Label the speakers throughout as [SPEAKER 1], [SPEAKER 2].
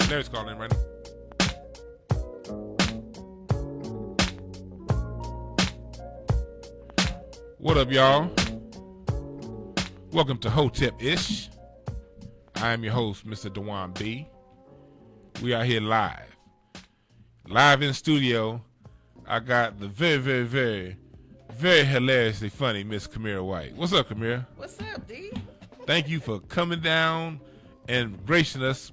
[SPEAKER 1] Larry's calling in right now. What up, y'all? Welcome to Hotep-ish. I am your host, Mr. Dewan B. We are here live. Live in studio, I got the very hilariously funny Miss Kamira White. What's up, Kamira?
[SPEAKER 2] What's up, D?
[SPEAKER 1] Thank you for coming down and blessing us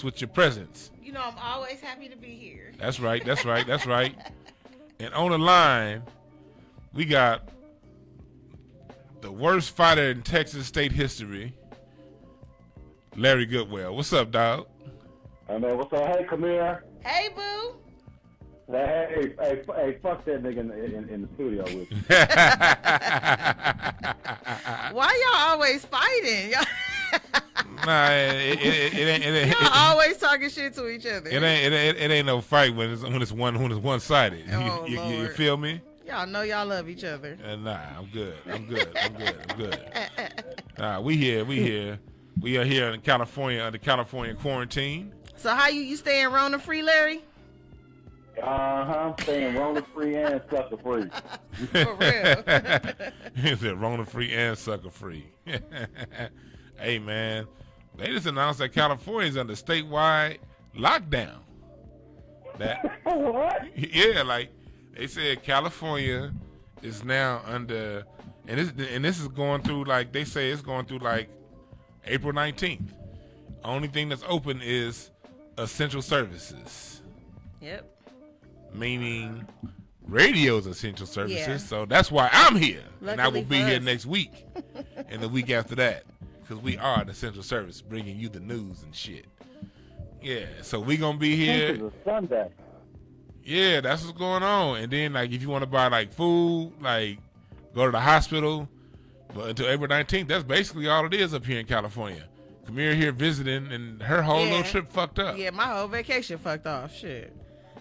[SPEAKER 1] with your presence.
[SPEAKER 2] You know I'm always happy to be here.
[SPEAKER 1] That's right. And on the line, we got the worst fighter in Texas state history, Larry Goodwell. What's up, dog?
[SPEAKER 3] Hey, man, what's up? Hey, Kamira.
[SPEAKER 2] Hey, boo.
[SPEAKER 3] Hey, fuck that nigga in the studio with you.
[SPEAKER 2] Why y'all always fighting?
[SPEAKER 1] Nah, it
[SPEAKER 2] Y'all always talking shit to each other.
[SPEAKER 1] It ain't no fight when it's one sided.
[SPEAKER 2] Oh,
[SPEAKER 1] you feel me?
[SPEAKER 2] Y'all know y'all love each other.
[SPEAKER 1] Nah, I'm good. Nah, we here. We are here in California under California quarantine.
[SPEAKER 2] So how you staying Rona free, Larry?
[SPEAKER 3] Staying Rona free and sucker free.
[SPEAKER 2] For real.
[SPEAKER 1] He said Rona free and sucker free. Hey, man, they just announced that California is under statewide lockdown.
[SPEAKER 3] What?
[SPEAKER 1] Yeah, like they said California is now under, and this is going through, like they say it's going through like April 19th. Only thing that's open is essential services.
[SPEAKER 2] Yep.
[SPEAKER 1] Meaning radio's essential services.
[SPEAKER 2] Yeah.
[SPEAKER 1] So that's why I'm here.
[SPEAKER 2] Luckily
[SPEAKER 1] and I will be
[SPEAKER 2] for
[SPEAKER 1] here
[SPEAKER 2] us.
[SPEAKER 1] next week and the week after that. Because we are the essential service, bringing you the news and shit. Yeah, so we going to be here.
[SPEAKER 3] This is a Sunday.
[SPEAKER 1] Yeah, that's what's going on. And then, like, if you want to buy, like, food, like, go to the hospital. But until April 19th, that's basically all it is up here in California. Kamira here visiting, and her whole little trip fucked up.
[SPEAKER 2] Yeah, my whole vacation fucked off. Shit.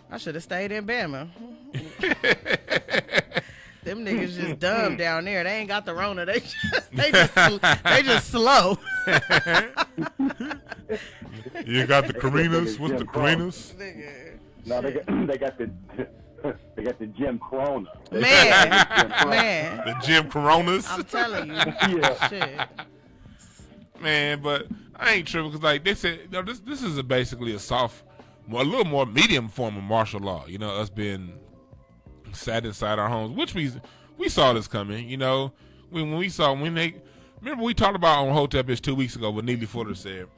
[SPEAKER 2] I should have stayed in Bama. Them niggas just dumb down there. They ain't got the Rona. They just slow.
[SPEAKER 1] You got the Carinas? What's the Carinas?
[SPEAKER 3] No, they got the Jim Corona.
[SPEAKER 2] Man.
[SPEAKER 1] The Jim Coronas?
[SPEAKER 2] I'm telling you.
[SPEAKER 3] Yeah.
[SPEAKER 2] Shit.
[SPEAKER 1] Man, but I ain't tripping because, like, they said, you know, this is basically a little more medium form of martial law. You know, us being sat inside our homes, which we saw this coming. You know, when we remember we talked about on Hotep-ish 2 weeks ago what Neely Fuller said.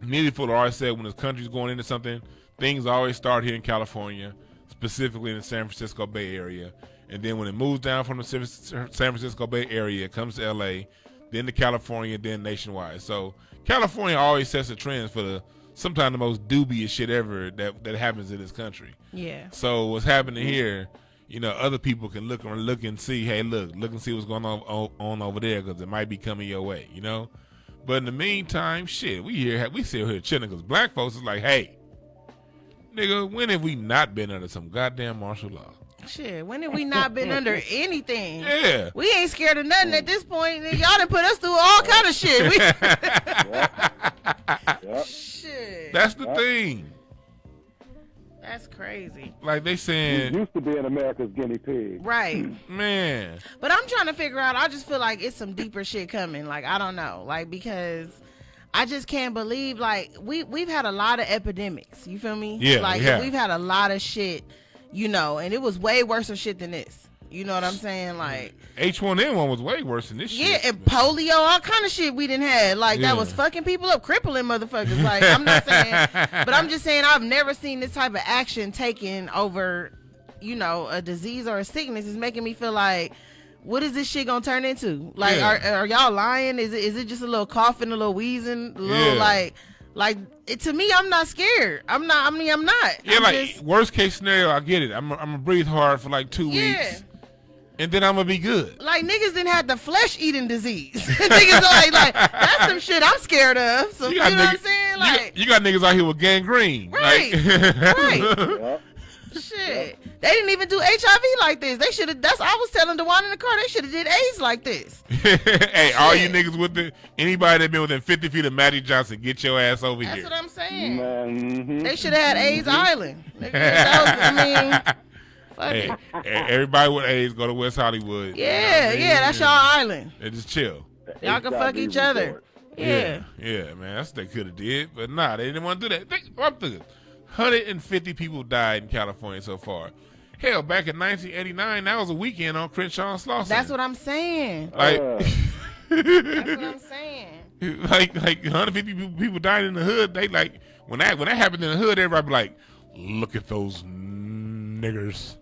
[SPEAKER 1] Neely Fuller always said when his country's going into something, things always start here in California, specifically in the San Francisco Bay Area, and then when it moves down from the San Francisco Bay Area, it comes to L.A., then to California, then nationwide. So California always sets the trends for sometimes the most dubious shit ever that happens in this country.
[SPEAKER 2] Yeah.
[SPEAKER 1] So what's happening here, you know, other people can look and see, hey, look and see what's going on over there because it might be coming your way, you know. But in the meantime, shit, we still here chilling because black folks is like, hey, nigga, when have we not been under some goddamn martial law?
[SPEAKER 2] Shit, when have we not been under anything?
[SPEAKER 1] Yeah.
[SPEAKER 2] We ain't scared of nothing at this point. Y'all done put us through all kind of shit.
[SPEAKER 3] Yep.
[SPEAKER 2] Shit.
[SPEAKER 1] That's the thing.
[SPEAKER 2] That's crazy.
[SPEAKER 1] Like they saying,
[SPEAKER 3] We used to be in America's guinea pig.
[SPEAKER 2] Right.
[SPEAKER 1] Man.
[SPEAKER 2] But I'm trying to figure out, I just feel like it's some deeper shit coming. Like, I don't know. Like, because I just can't believe, like, we've had a lot of epidemics. You feel me?
[SPEAKER 1] Yeah,
[SPEAKER 2] Like,
[SPEAKER 1] we have.
[SPEAKER 2] we've had a lot of shit, you know, and it was way worse of shit than this. You know what I'm saying? Like,
[SPEAKER 1] H1N1 was way worse than this shit.
[SPEAKER 2] yeah, and polio, all kind of shit we didn't have. Like,
[SPEAKER 1] Yeah.
[SPEAKER 2] that was fucking people up, crippling motherfuckers. Like, I'm not saying, but I'm just saying I've never seen this type of action taken over, you know, a disease or a sickness. It's making me feel like, what is this shit gonna turn into? Like,
[SPEAKER 1] Yeah.
[SPEAKER 2] are y'all lying? Is it just a little coughing, a little wheezing, a little like to me, I'm not scared. I'm not.
[SPEAKER 1] Yeah,
[SPEAKER 2] I'm
[SPEAKER 1] like
[SPEAKER 2] just,
[SPEAKER 1] worst case scenario, I get it. I'm gonna breathe hard for like 2 weeks, and then I'm gonna be good.
[SPEAKER 2] like niggas didn't have the flesh eating disease. Niggas like that's some shit I'm scared of. So you know what I'm saying? Like
[SPEAKER 1] you got niggas out here with gangrene,
[SPEAKER 2] right,
[SPEAKER 1] like,
[SPEAKER 2] right.
[SPEAKER 3] Yep.
[SPEAKER 2] Shit. They didn't even do HIV like this. They should have. That's I was telling Dewan in the car. They should have did AIDS like this.
[SPEAKER 1] Hey, all you niggas with anybody that been within 50 feet of Magic Johnson, get your ass over here.
[SPEAKER 2] That's what I'm saying.
[SPEAKER 3] Mm-hmm.
[SPEAKER 2] They should have had AIDS Island. That was, fuck
[SPEAKER 1] Hey,
[SPEAKER 2] it.
[SPEAKER 1] everybody with AIDS go to West Hollywood.
[SPEAKER 2] Yeah, that's y'all island.
[SPEAKER 1] And just chill.
[SPEAKER 2] Y'all can fuck each other. Yeah.
[SPEAKER 1] Yeah, man, that's what they could have did, but nah, they didn't want to do that. I'm thinking, 150 people died in California so far. Hell, back in 1989, that was a weekend on Crenshaw and Slauson.
[SPEAKER 2] That's what I'm saying.
[SPEAKER 1] Like,
[SPEAKER 2] That's what I'm saying.
[SPEAKER 1] like 150 people died in the hood. They like when that happened in the hood, everybody be like, look at those niggers.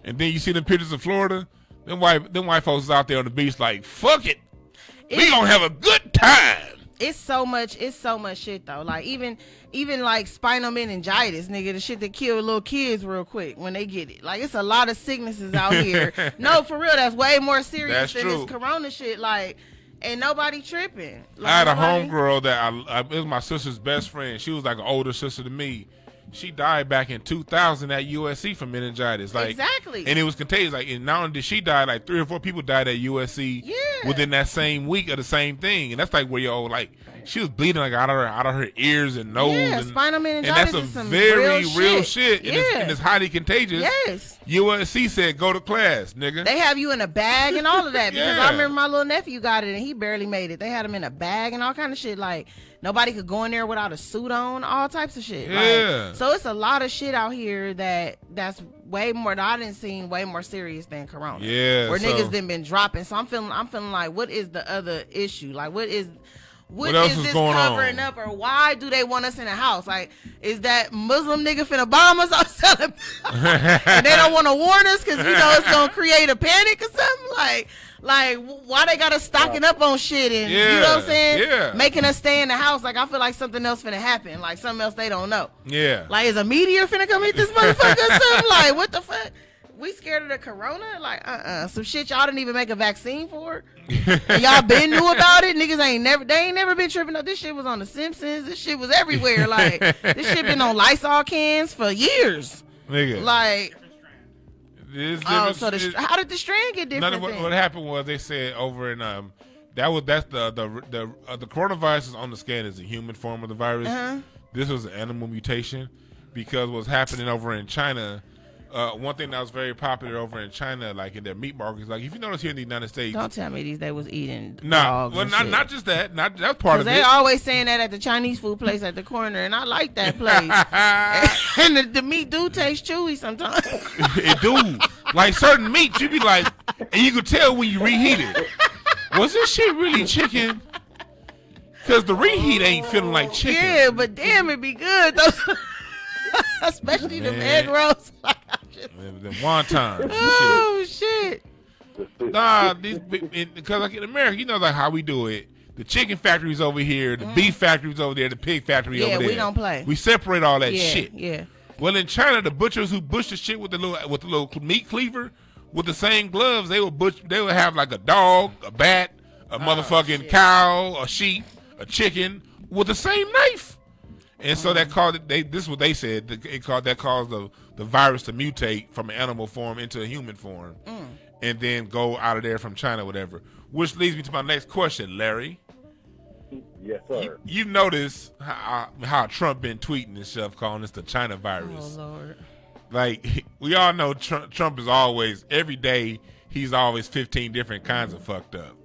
[SPEAKER 1] And then you see the pictures of Florida. Them white folks out there on the beach like, fuck it. We gonna have a good time.
[SPEAKER 2] It's so much shit though. Like even like spinal meningitis, nigga, the shit that kill little kids real quick when they get it. Like it's a lot of sicknesses out here. No, for real, that's way more serious than this corona shit. Like, and nobody tripping. Like,
[SPEAKER 1] I had a homegirl that it was my sister's best friend. She was like an older sister to me. She died back in 2000 at USC from meningitis. Like,
[SPEAKER 2] exactly.
[SPEAKER 1] And it was contagious. Like, and not only did she die, like 3 or 4 people died at USC within that same week of the same thing. And that's like where like she was bleeding like out of her ears and nose.
[SPEAKER 2] Yeah, spinal meningitis.
[SPEAKER 1] And that's a very real shit.
[SPEAKER 2] Yeah.
[SPEAKER 1] And it's highly contagious.
[SPEAKER 2] Yes.
[SPEAKER 1] USC said go to class, nigga.
[SPEAKER 2] They have you in a bag and all of that. Because I remember my little nephew got it and he barely made it. They had him in a bag and all kind of shit. Like, nobody could go in there without a suit on, all types of shit.
[SPEAKER 1] Yeah.
[SPEAKER 2] Like, so it's a lot of shit out here that's way more that I didn't see way more serious than corona.
[SPEAKER 1] Yeah.
[SPEAKER 2] Where niggas done been dropping. So I'm feeling like, what is the other issue? Like, what is this covering up, or why do they want us in the house? Like, is that Muslim nigga finna bomb us outside and they don't want to warn us because it's gonna create a panic or something? Like why they got us stocking up on shit and you know what I'm saying?
[SPEAKER 1] Yeah.
[SPEAKER 2] Making us stay in the house. Like, I feel like something else finna happen. Like something else they don't know.
[SPEAKER 1] Yeah.
[SPEAKER 2] Like, is a meteor finna come eat this motherfucker or something? Like, what the fuck? We scared of the corona? Like, some shit y'all didn't even make a vaccine for? And y'all been knew about it? Niggas ain't never been tripping up. This shit was on The Simpsons. This shit was everywhere. Like, this shit been on Lysol cans for years.
[SPEAKER 1] Nigga.
[SPEAKER 2] Like,
[SPEAKER 1] how
[SPEAKER 2] did the strand get different?
[SPEAKER 1] What happened was they said over in that's the coronavirus is on the scan as a human form of the virus.
[SPEAKER 2] Uh-huh.
[SPEAKER 1] This was an animal mutation because what's happening over in China. One thing that was very popular over in China, like in their meat markets, like if you notice here in the United States.
[SPEAKER 2] Don't tell me they was eating
[SPEAKER 1] dogs.
[SPEAKER 2] Well,
[SPEAKER 1] not just that. That's part of it.
[SPEAKER 2] They always saying that at the Chinese food place at the corner, and I like that place. And the meat do taste chewy sometimes.
[SPEAKER 1] It do. Like certain meats, you be like, and you could tell when you reheat it. Was this shit really chicken? Because the reheat ain't feeling like chicken.
[SPEAKER 2] Yeah, but damn, it be good though. Especially them egg rolls.
[SPEAKER 1] The wontons.
[SPEAKER 2] Oh shit.
[SPEAKER 1] Nah, because like in America, like how we do it. The chicken factory's over here, the beef factory's over there, the pig factory over there.
[SPEAKER 2] Yeah, we don't play.
[SPEAKER 1] We separate all that shit.
[SPEAKER 2] Yeah.
[SPEAKER 1] Well, in China, the butchers who butch the shit with the little meat cleaver with the same gloves, they would have like a dog, a bat, a motherfucking cow, a sheep, a chicken with the same knife. And so that caused this is what they said. That caused the virus to mutate from an animal form into a human form, and then go out of there from China, whatever. Which leads me to my next question, Larry.
[SPEAKER 3] Yes, sir.
[SPEAKER 1] You notice how Trump been tweeting and stuff, calling this the China virus.
[SPEAKER 2] Oh Lord.
[SPEAKER 1] Like we all know, Trump is always every day. He's always 15 different kinds of fucked up.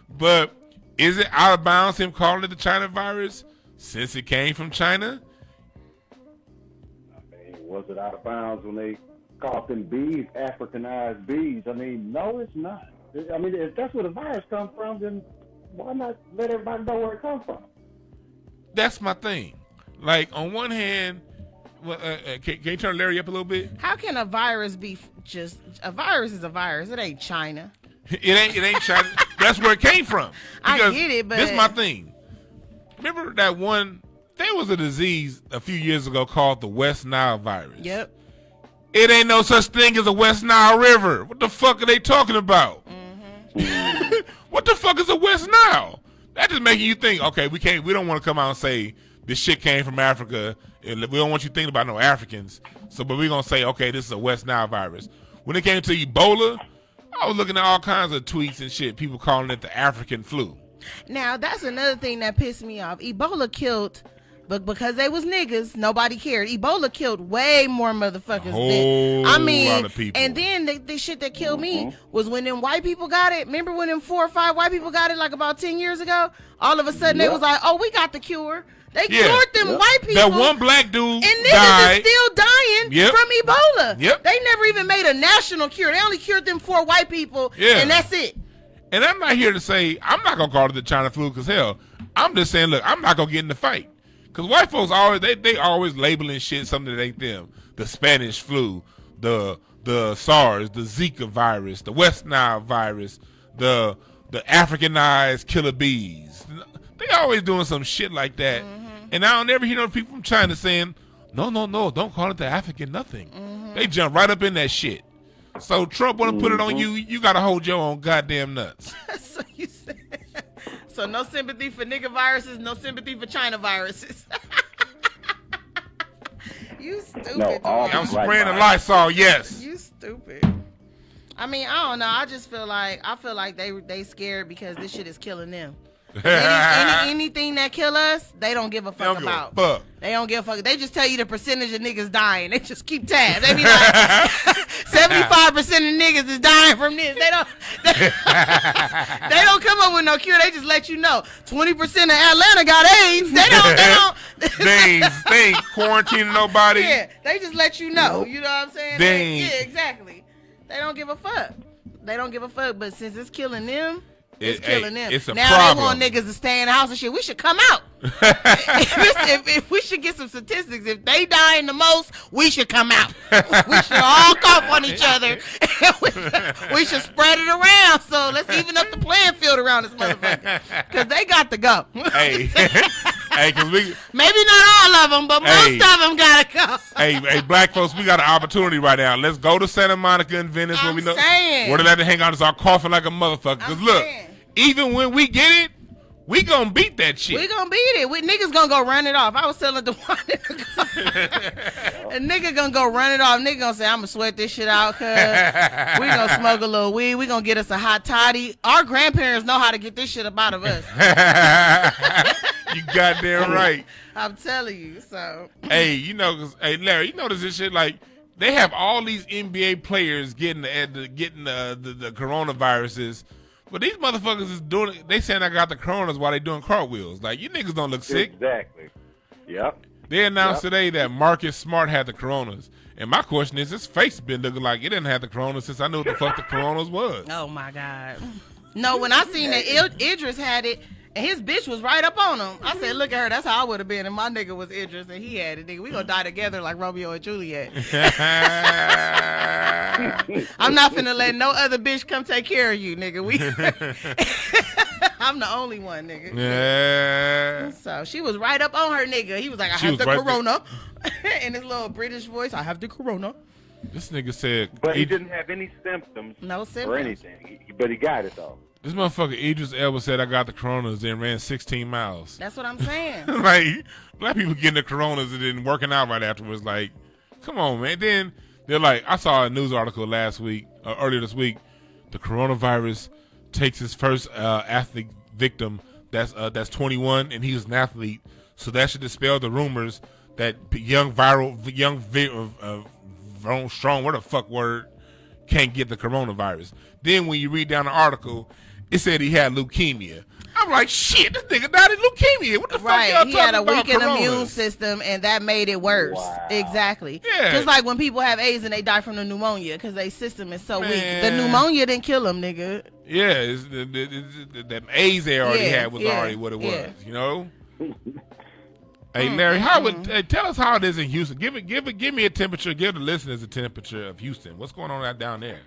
[SPEAKER 1] But is it out of bounds him calling it the China virus? Since it came from China?
[SPEAKER 3] I mean, was it out of bounds when they called them bees Africanized bees? I mean, no, it's not. I mean, if that's where the virus comes from, then why not let everybody know where it comes from?
[SPEAKER 1] That's my thing. Like, on one hand, can you turn Larry up a little bit?
[SPEAKER 2] How can a virus be just a virus? Is a virus. It ain't China.
[SPEAKER 1] It ain't China. That's where it came from.
[SPEAKER 2] I get it, but
[SPEAKER 1] this is my thing. Remember that one? There was a disease a few years ago called the West Nile virus.
[SPEAKER 2] Yep.
[SPEAKER 1] It ain't no such thing as a West Nile River. What the fuck are they talking about?
[SPEAKER 2] Mm-hmm.
[SPEAKER 1] What the fuck is a West Nile? That just making you think. Okay, we don't want to come out and say this shit came from Africa. And we don't want you thinking about no Africans. But we're going to say, okay, this is a West Nile virus. When it came to Ebola, I was looking at all kinds of tweets and shit, people calling it the African flu.
[SPEAKER 2] Now, that's another thing that pissed me off. Ebola killed, but because they was niggas, nobody cared. Ebola killed way more motherfuckers
[SPEAKER 1] lot of people.
[SPEAKER 2] And then the shit that killed me was when them white people got it. Remember when them 4 or 5 white people got it like about 10 years ago? All of a sudden they was like, oh, we got the cure. They cured them white people.
[SPEAKER 1] That one black dude
[SPEAKER 2] and niggas is still dying from Ebola. They never even made a national cure. They only cured them 4 white people, and that's it.
[SPEAKER 1] And I'm not here to say, I'm not going to call it the China flu, because hell, I'm just saying, look, I'm not going to get in the fight. Because white folks always, they always labeling shit something that ain't them. The Spanish flu, the SARS, the Zika virus, the West Nile virus, the Africanized killer bees. They always doing some shit like that. And I don't ever hear no people from China saying, no, don't call it the African nothing. They jump right up in that shit. So Trump want to put it on you. You got to hold your own goddamn nuts.
[SPEAKER 2] So you said, so no sympathy for nigga viruses, no sympathy for China viruses. You stupid.
[SPEAKER 3] No,
[SPEAKER 1] I'm spraying the Lysol, yes.
[SPEAKER 2] You stupid. I mean, I don't know. I just feel like they scared because this shit is killing them. Anything that kill us, they don't give a fuck about. They don't give a fuck. They just tell you the percentage of niggas dying. They just keep tabs. They be like, 75% of niggas is dying from this. They don't come up with no cure. They just let you know. 20% of Atlanta got AIDS.
[SPEAKER 1] They ain't quarantining nobody.
[SPEAKER 2] Yeah, they just let you know. You know what I'm saying? Yeah, exactly. They don't give a fuck. But since it's killing them, it's killing them.
[SPEAKER 1] It's a
[SPEAKER 2] now
[SPEAKER 1] problem.
[SPEAKER 2] They want niggas to stay in the house and shit. We should come out. if we should get some statistics, if they dying the most, we should come out. We should all cough on each other. We should spread it around. So let's even up the playing field around this motherfucker. Because they got to go.
[SPEAKER 1] Hey, cause
[SPEAKER 2] maybe not all of them, but most of them gotta go.
[SPEAKER 1] hey, black folks, we got an opportunity right now. Let's go to Santa Monica and Venice where they like to hang out and start coughing like a motherfucker. Cause look, even when we get it, we gonna beat that shit.
[SPEAKER 2] We gonna beat it. We niggas gonna go run it off. I was telling the one in the car. A nigga gonna go run it off. Nigga gonna say, I'm gonna sweat this shit out, cuz we gonna smoke a little weed. We gonna get us a hot toddy. Our grandparents know how to get this shit up out of us.
[SPEAKER 1] You goddamn right.
[SPEAKER 2] I'm telling you, so.
[SPEAKER 1] Hey, hey, Larry, you notice this shit, like, they have all these NBA players getting the coronaviruses. But these motherfuckers is doing it. They saying I got the coronas while they doing cartwheels. Like, you niggas don't look sick.
[SPEAKER 3] Exactly. Yep.
[SPEAKER 1] They announced today that Marcus Smart had the coronas. And my question is, his face been looking like it didn't have the coronas since I knew what the fuck the coronas was.
[SPEAKER 2] Oh, my God. No, when I seen that Idris had it, and his bitch was right up on him. I said, look at her. That's how I would have been. And my nigga was Idris, and he had it. Nigga, we gonna die together like Romeo and Juliet. I'm not finna let no other bitch come take care of you, nigga. I'm the only one, nigga.
[SPEAKER 1] Yeah.
[SPEAKER 2] So she was right up on her nigga. He was like, I have the corona. In his little British voice, I have the corona.
[SPEAKER 1] This nigga said.
[SPEAKER 3] But he didn't have any symptoms.
[SPEAKER 2] No symptoms.
[SPEAKER 3] Or anything. But he got it, though.
[SPEAKER 1] This motherfucker Idris Elba said I got the coronas and ran 16 miles.
[SPEAKER 2] That's what I'm saying.
[SPEAKER 1] Like, black people getting the coronas and then working out right afterwards. Like, come on, man. Then they're like, I saw a news article earlier this week. The coronavirus takes its first athlete victim that's 21 and he was an athlete. So that should dispel the rumors that strong, what the fuck word, can't get the coronavirus. Then when you read down the article, it said he had leukemia. I'm like, shit, this nigga died of leukemia. What the fuck y'all talking about?
[SPEAKER 2] He had a weakened immune system, and that made it worse.
[SPEAKER 3] Wow.
[SPEAKER 2] Exactly.
[SPEAKER 1] Yeah.
[SPEAKER 2] Just like when people have AIDS and they die from the pneumonia because their system is so weak. The pneumonia didn't kill them, nigga.
[SPEAKER 1] Yeah, that AIDS they already had was already what it was, you know? Hey, Larry, tell us how it is in Houston. Give me a temperature. Give the listeners a temperature of Houston. What's going on out down there?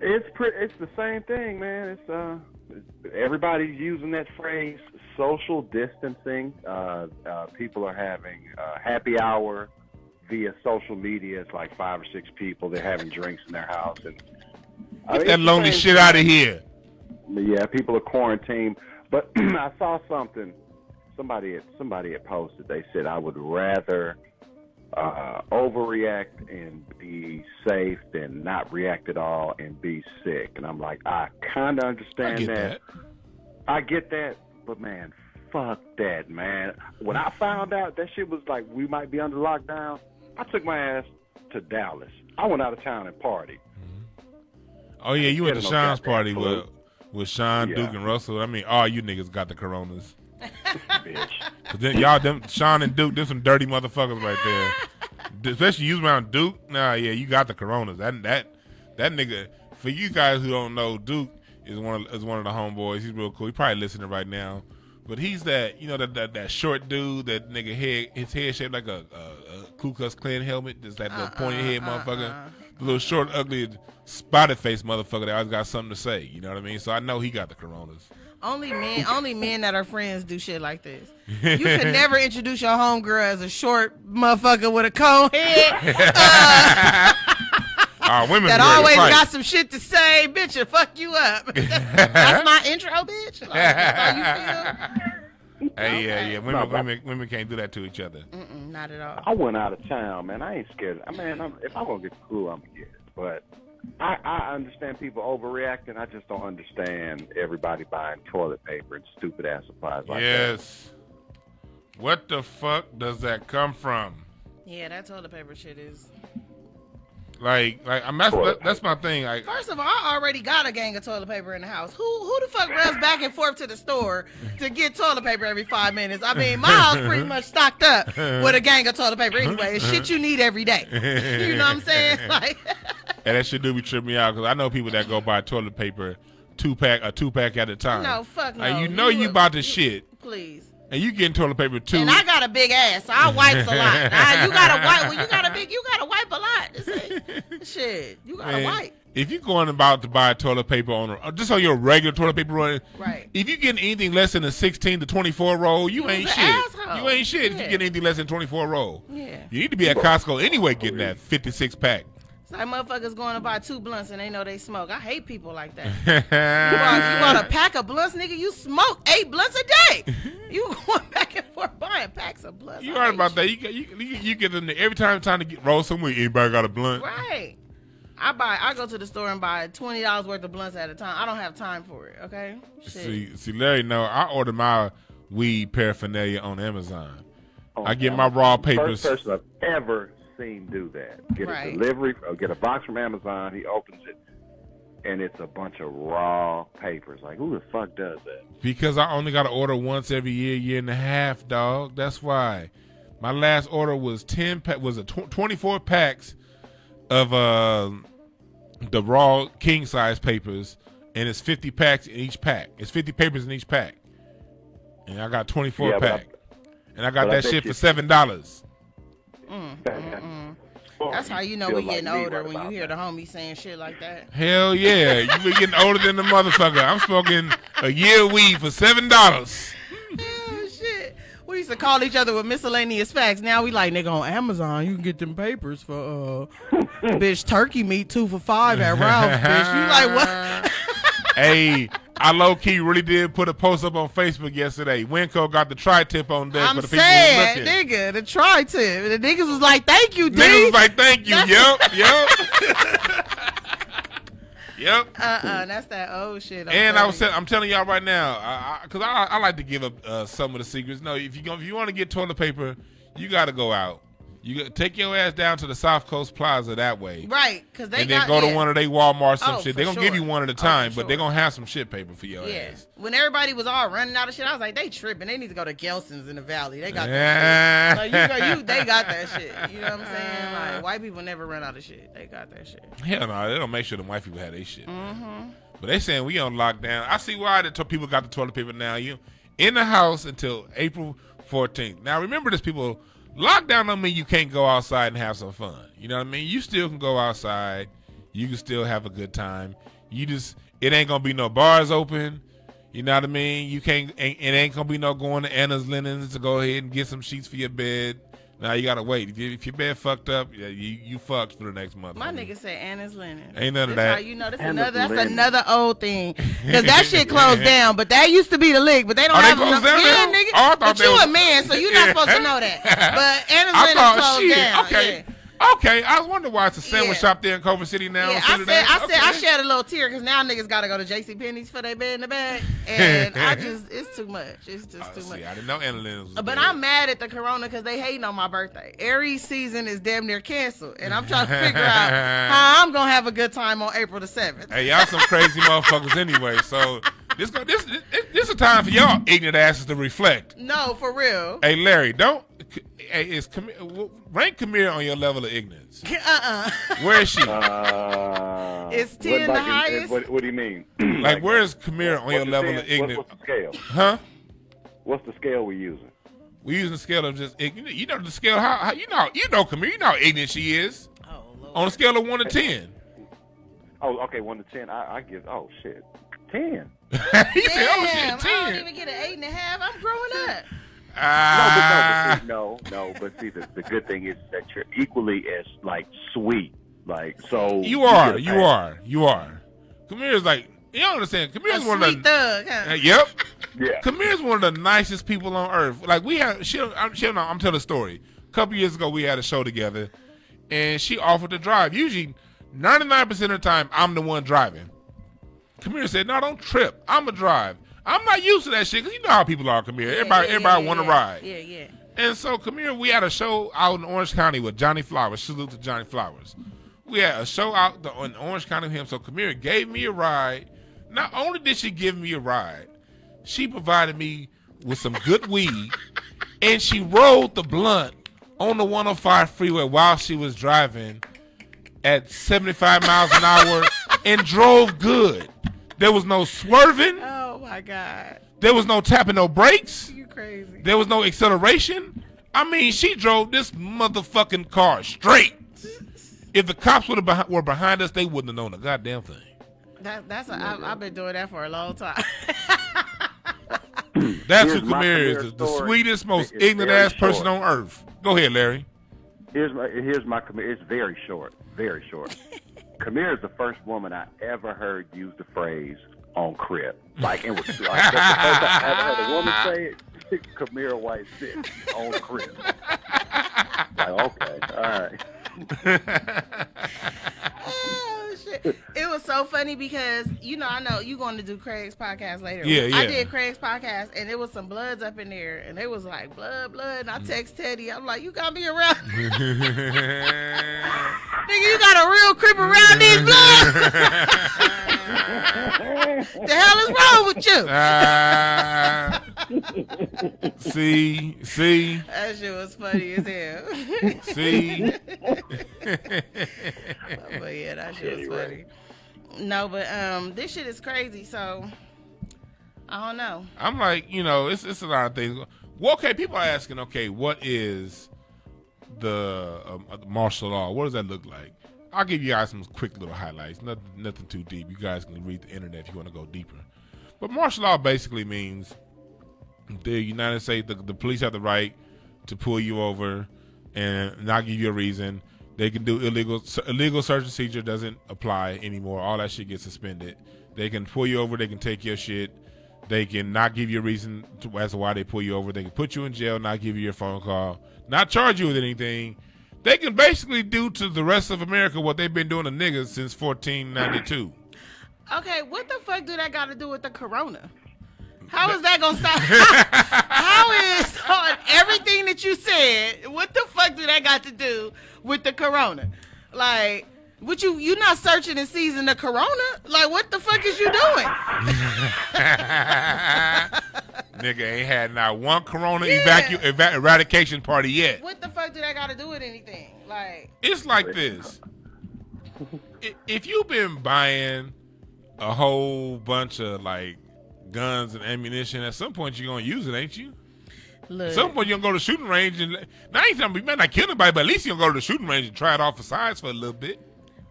[SPEAKER 3] It's the same thing, man. Everybody's using that phrase, social distancing. People are having happy hour via social media. It's like 5 or 6 people. They're having drinks in their house. And
[SPEAKER 1] get that lonely shit out of here.
[SPEAKER 3] Yeah, people are quarantined. But I saw something. somebody had posted. They said I would rather overreact and be safe than not react at all and be sick. And I'm like, I kind of understand that. I get that, but man, fuck that, man. When I found out that shit was like we might be under lockdown, I took my ass to Dallas. I went out of town and partied.
[SPEAKER 1] Oh yeah, you went to Sean's party with Sean, Duke, and Russell. I mean, all you niggas got the coronas.
[SPEAKER 3] Bitch.
[SPEAKER 1] Cause then Sean and Duke, them some dirty motherfuckers right there. Especially you around Duke. Nah, yeah, you got the coronas. That nigga. For you guys who don't know, Duke is one of the homeboys. He's real cool. He probably listening right now. But he's that, that short dude, that nigga his head shaped like a Ku Klux Klan helmet. Just that little pointy head motherfucker. The little short, ugly, spotted face motherfucker that always got something to say. You know what I mean? So I know he got the coronas.
[SPEAKER 2] Only men that are friends do shit like this. You can never introduce your homegirl as a short motherfucker with a cone head.
[SPEAKER 1] Women
[SPEAKER 2] that always got some shit to say, bitch, and fuck you up. That's my intro, bitch. Like, that's how you feel.
[SPEAKER 1] Hey, yeah. Women can't do that to each other.
[SPEAKER 2] Not at all.
[SPEAKER 3] I went out of town, man. I ain't scared. If I'm gonna get the flu, I'm gonna get it. But I understand people overreacting. I just don't understand everybody buying toilet paper and stupid ass supplies like that.
[SPEAKER 1] Yes. What the fuck does that come from?
[SPEAKER 2] Yeah, that toilet paper shit is.
[SPEAKER 1] That's my thing.
[SPEAKER 2] First of all, I already got a gang of toilet paper in the house. Who the fuck runs back and forth to the store to get toilet paper every 5 minutes? I mean, my house pretty much stocked up with a gang of toilet paper anyway. It's shit you need every day. You know what I'm saying? Like,
[SPEAKER 1] and that shit do be tripping me out because I know people that go buy toilet paper a two pack at a time.
[SPEAKER 2] No, fuck no.
[SPEAKER 1] You about the shit.
[SPEAKER 2] Please.
[SPEAKER 1] And you getting toilet paper too.
[SPEAKER 2] And I got a big ass, so I wipes a lot. You gotta wipe. When you got a big, you gotta wipe a lot. Shit, you gotta wipe.
[SPEAKER 1] If you're going about to buy toilet paper just on your regular toilet paper run,
[SPEAKER 2] right?
[SPEAKER 1] If you getting anything less than a 16 to 24 roll, you ain't shit.
[SPEAKER 2] Asshole.
[SPEAKER 1] You ain't shit if you get anything less than 24 roll.
[SPEAKER 2] Yeah.
[SPEAKER 1] You need to be at Costco anyway getting that 56 pack.
[SPEAKER 2] It's like motherfuckers going to buy 2 blunts and they know they smoke. I hate people like that. you want a pack of blunts, nigga? You smoke 8 blunts a day. You going back and forth buying packs of blunts.
[SPEAKER 1] You heard about that? You get in there every time to roll somewhere. Anybody got a blunt?
[SPEAKER 2] Right. I go to the store and buy $20 worth of blunts at a time. I don't have time for it. Okay. Shit.
[SPEAKER 1] See, Larry, no, I order my weed paraphernalia on Amazon. I get my raw papers.
[SPEAKER 3] First person I've ever seen do that. Get a delivery or get a box from Amazon. He opens it and it's a bunch of raw papers. Like, who the fuck does that?
[SPEAKER 1] Because I only got to order once every year and a half, dog. That's why. My last order was 24 packs of the raw king size papers, and it's 50 packs in each pack. It's 50 papers in each pack, and I got 24 pack, and I got that shit for $7.
[SPEAKER 2] That's how you know we're getting older, when you hear the homies saying shit like that.
[SPEAKER 1] Hell yeah. You be getting older than the motherfucker. I'm smoking a year of weed for $7.
[SPEAKER 2] Oh, shit. We used to call each other with miscellaneous facts. Now we like, nigga, on Amazon, you can get them papers for, bitch, turkey meat 2 for $5 at Ralph's, bitch. You like, what?
[SPEAKER 1] Hey, I low-key really did put a post up on Facebook yesterday. Winco got the tri-tip on deck for the people who looking.
[SPEAKER 2] Nigga, the tri-tip. The niggas was like, thank you, D.
[SPEAKER 1] Niggas was like, thank you. Yep. Yep.
[SPEAKER 2] That's that old shit.
[SPEAKER 1] I'm telling y'all right now, because I like to give up some of the secrets. No, if you want to get toilet paper, you got to go out. You take your ass down to the South Coast Plaza that way,
[SPEAKER 2] right? Because
[SPEAKER 1] then go to one of their Walmart shit. They're gonna give you one at a time, but they're gonna have some shit paper for your ass.
[SPEAKER 2] When everybody was all running out of shit, I was like, they tripping. They need to go to Gelson's in the Valley. They got that shit. Like, they got that shit. You know what I'm saying? Like, white people never run out of shit. They got that shit.
[SPEAKER 1] Hell no, they don't make sure the white people have their shit. But they saying we on lockdown. I see why the people got the toilet paper now. You in the house until April 14th. Now remember this, people. Lockdown don't mean you can't go outside and have some fun. You know what I mean? You still can go outside. You can still have a good time. It ain't gonna be no bars open. You know what I mean? You can't. It ain't gonna be no going to Anna's Linens to go ahead and get some sheets for your bed. Now you gotta wait. If your bed fucked up, yeah, you fucked for the next month.
[SPEAKER 2] My nigga said Anna's Linen.
[SPEAKER 1] Ain't none of
[SPEAKER 2] That's
[SPEAKER 1] that.
[SPEAKER 2] how you know that's another old thing. Because that shit closed down. But that used to be the lick. But they don't have enough. Yeah, nigga.
[SPEAKER 1] Oh,
[SPEAKER 2] but you a man, so you're not supposed to know that. But Anna's Linen closed down.
[SPEAKER 1] Okay.
[SPEAKER 2] Yeah.
[SPEAKER 1] Okay, I was wondering why it's a sandwich shop there in Culver City now.
[SPEAKER 2] Yeah, I shed a little tear because now niggas gotta go to JCPenney's for their bed in the bag, and it's too much. It's just too much.
[SPEAKER 1] I didn't know Anna Lynn was
[SPEAKER 2] But
[SPEAKER 1] bad.
[SPEAKER 2] I'm mad at the Corona because they hating on my birthday. Aries season is damn near canceled, and I'm trying to figure out how I'm gonna have a good time on April the 7th.
[SPEAKER 1] Hey, y'all some crazy motherfuckers anyway. So this is a time for y'all ignorant asses to reflect.
[SPEAKER 2] No, for real.
[SPEAKER 1] Hey, Larry, rank Kamira on your level of ignorance. Where is she?
[SPEAKER 2] Is 10 the highest?
[SPEAKER 3] What do you mean?
[SPEAKER 1] Like, where is Kamira on your level of ignorance?
[SPEAKER 3] What's the scale?
[SPEAKER 1] Huh?
[SPEAKER 3] What's the scale we're using?
[SPEAKER 1] We're using the scale of just ignorant. You know the scale. How you know Kamira? You know how ignorant she is.
[SPEAKER 2] Oh, Lord.
[SPEAKER 1] On a scale of 1 to 10.
[SPEAKER 3] Oh, okay, 1 to 10. I give. Oh shit, 10.
[SPEAKER 1] He said, "Oh shit, 10."
[SPEAKER 2] I don't even get an 8.5. I'm growing up.
[SPEAKER 3] No, but see, the good thing is that you're equally as like sweet, like so.
[SPEAKER 1] You are. Kamira's like, you don't understand. Kamira's one of the
[SPEAKER 2] thug. Huh?
[SPEAKER 1] Yep.
[SPEAKER 3] Yeah.
[SPEAKER 1] Kamira's one of the nicest people on earth. Like I'm telling a story. A couple years ago, we had a show together, and she offered to drive. Usually, 99% of the time, I'm the one driving. Kamira said, "No, don't trip. I'ma drive." I'm not used to that shit because you know how people are, Kamira. Everybody want to ride.
[SPEAKER 2] Yeah.
[SPEAKER 1] And so, Kamira, we had a show out in Orange County with Johnny Flowers. Salute to Johnny Flowers. We had a show out in Orange County with him. So, Kamira gave me a ride. Not only did she give me a ride, she provided me with some good weed, and she rolled the blunt on the 105 freeway while she was driving at 75 miles an hour and drove good. There was no swerving.
[SPEAKER 2] Oh, my God.
[SPEAKER 1] There was no tapping no brakes.
[SPEAKER 2] You crazy.
[SPEAKER 1] There was no acceleration. I mean, she drove this motherfucking car straight. If the cops were behind us, they wouldn't have known a goddamn thing.
[SPEAKER 2] I've been doing that for a long time.
[SPEAKER 1] That's who Kamira is, the sweetest, most ignorant-ass person on earth. Go ahead, Larry.
[SPEAKER 3] Here's my Kamira. It's very short. Very short. Kamira is the first woman I ever heard use the phrase "on crib." Like it was like that's the first time I ever heard a woman say it. Kamira White said "on crib." Like okay, all right.
[SPEAKER 2] Oh shit! It was so funny because I know you going to do Craig's podcast later.
[SPEAKER 1] Yeah.
[SPEAKER 2] I did Craig's podcast and there was some bloods up in there and it was like blood. And I text Teddy, I'm like, you got me around. Nigga, you got a real creep around these bloods. The hell is wrong with you?
[SPEAKER 1] See.
[SPEAKER 2] That shit was funny as hell.
[SPEAKER 1] See.
[SPEAKER 2] But yeah, that shit was funny. No, but this shit is crazy. So I don't know.
[SPEAKER 1] I'm like, it's a lot of things. Well, okay, people are asking, okay, what is the martial law? What does that look like? I'll give you guys some quick little highlights. Nothing too deep. You guys can read the internet if you want to go deeper. But martial law basically means the United States, the police have the right to pull you over and not give you a reason. They can do illegal search and seizure doesn't apply anymore. All that shit gets suspended. They can pull you over. They can take your shit. They can not give you a reason as to why they pull you over. They can put you in jail, not give you your phone call, not charge you with anything. They can basically do to the rest of America what they've been doing to niggas since 1492.
[SPEAKER 2] Okay, what the fuck do that got to do with the corona? How is that going to stop? How is on everything that you said, what the fuck do that got to do with the corona? Like, what you not searching and seizing the corona? Like, what the fuck is you doing?
[SPEAKER 1] Nigga ain't had not one corona eradication party yet.
[SPEAKER 2] What the fuck do that got to do with anything? Like,
[SPEAKER 1] it's like this. If you've been buying a whole bunch of like guns and ammunition, at some point you're gonna use it, ain't you?
[SPEAKER 2] Look.
[SPEAKER 1] At some point you're gonna go to the shooting range and now ain't you might not kill anybody, but at least you're gonna go to the shooting range and try it off for size for a little bit.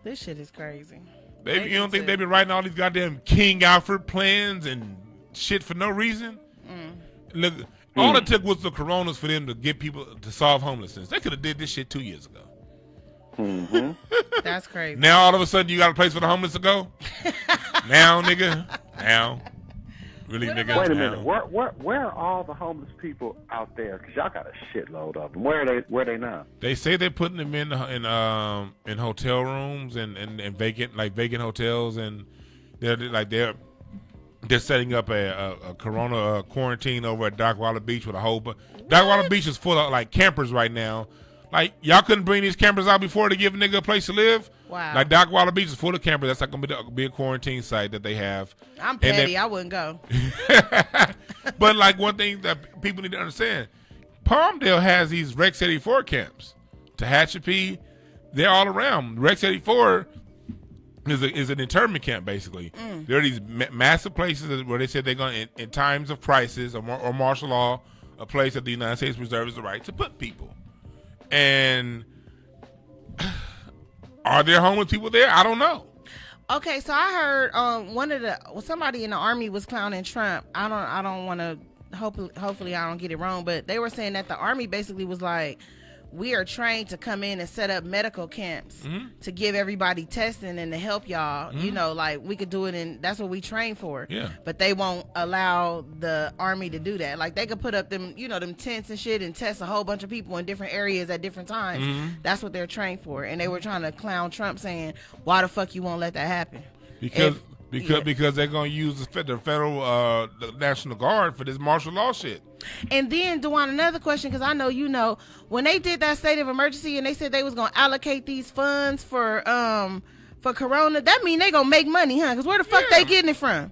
[SPEAKER 2] This shit is crazy.
[SPEAKER 1] You don't think they've been writing all these goddamn King Alfred plans and shit for no reason. Look, all it took was the coronas for them to get people to solve homelessness. They could have did this shit 2 years ago.
[SPEAKER 2] That's crazy.
[SPEAKER 1] Now all of a sudden you got a place for the homeless to go. Now, nigga. Now, really, nigga.
[SPEAKER 3] Wait a
[SPEAKER 1] now.
[SPEAKER 3] minute. Where are all the homeless people out there? Because y'all got a shitload of them. Where are they now?
[SPEAKER 1] They say they're putting them in hotel rooms and vacant hotels, and they're setting up a corona quarantine over at Dockweiler Beach with a whole. Dockweiler Beach is full of like campers right now. Like, y'all couldn't bring these campers out before to give a nigga a place to live?
[SPEAKER 2] Wow.
[SPEAKER 1] Like, Dockweiler Beach is full of campers. That's not going to be a quarantine site that they have.
[SPEAKER 2] I'm petty. I wouldn't go.
[SPEAKER 1] But, like, one thing that people need to understand, Palmdale has these Rex 84 camps. Tehachapi, they're all around. Rex 84 is an internment camp, basically. There are these massive places where they said they're going to, in times of crisis or martial law, a place that the United States reserves the right to put people. And are there homeless people there? I don't know.
[SPEAKER 2] Okay, so I heard somebody in the Army was clowning Trump. I don't want to. Hopefully I don't get it wrong, but they were saying that the Army basically was like, we are trained to come in and set up medical camps to give everybody testing and to help y'all. You know, like we could do it, and that's what we train for.
[SPEAKER 1] Yeah.
[SPEAKER 2] But they won't allow the Army to do that. Like they could put up them tents and shit and test a whole bunch of people in different areas at different times. That's what they're trained for. And they were trying to clown Trump, saying, "Why the fuck you won't let that happen?" Because
[SPEAKER 1] they're gonna use the federal the National Guard for this martial law shit.
[SPEAKER 2] And then, Dewan, another question, because I know you know, when they did that state of emergency and they said they was gonna allocate these funds for Corona, that mean they gonna make money, huh? Because where the fuck they getting it from?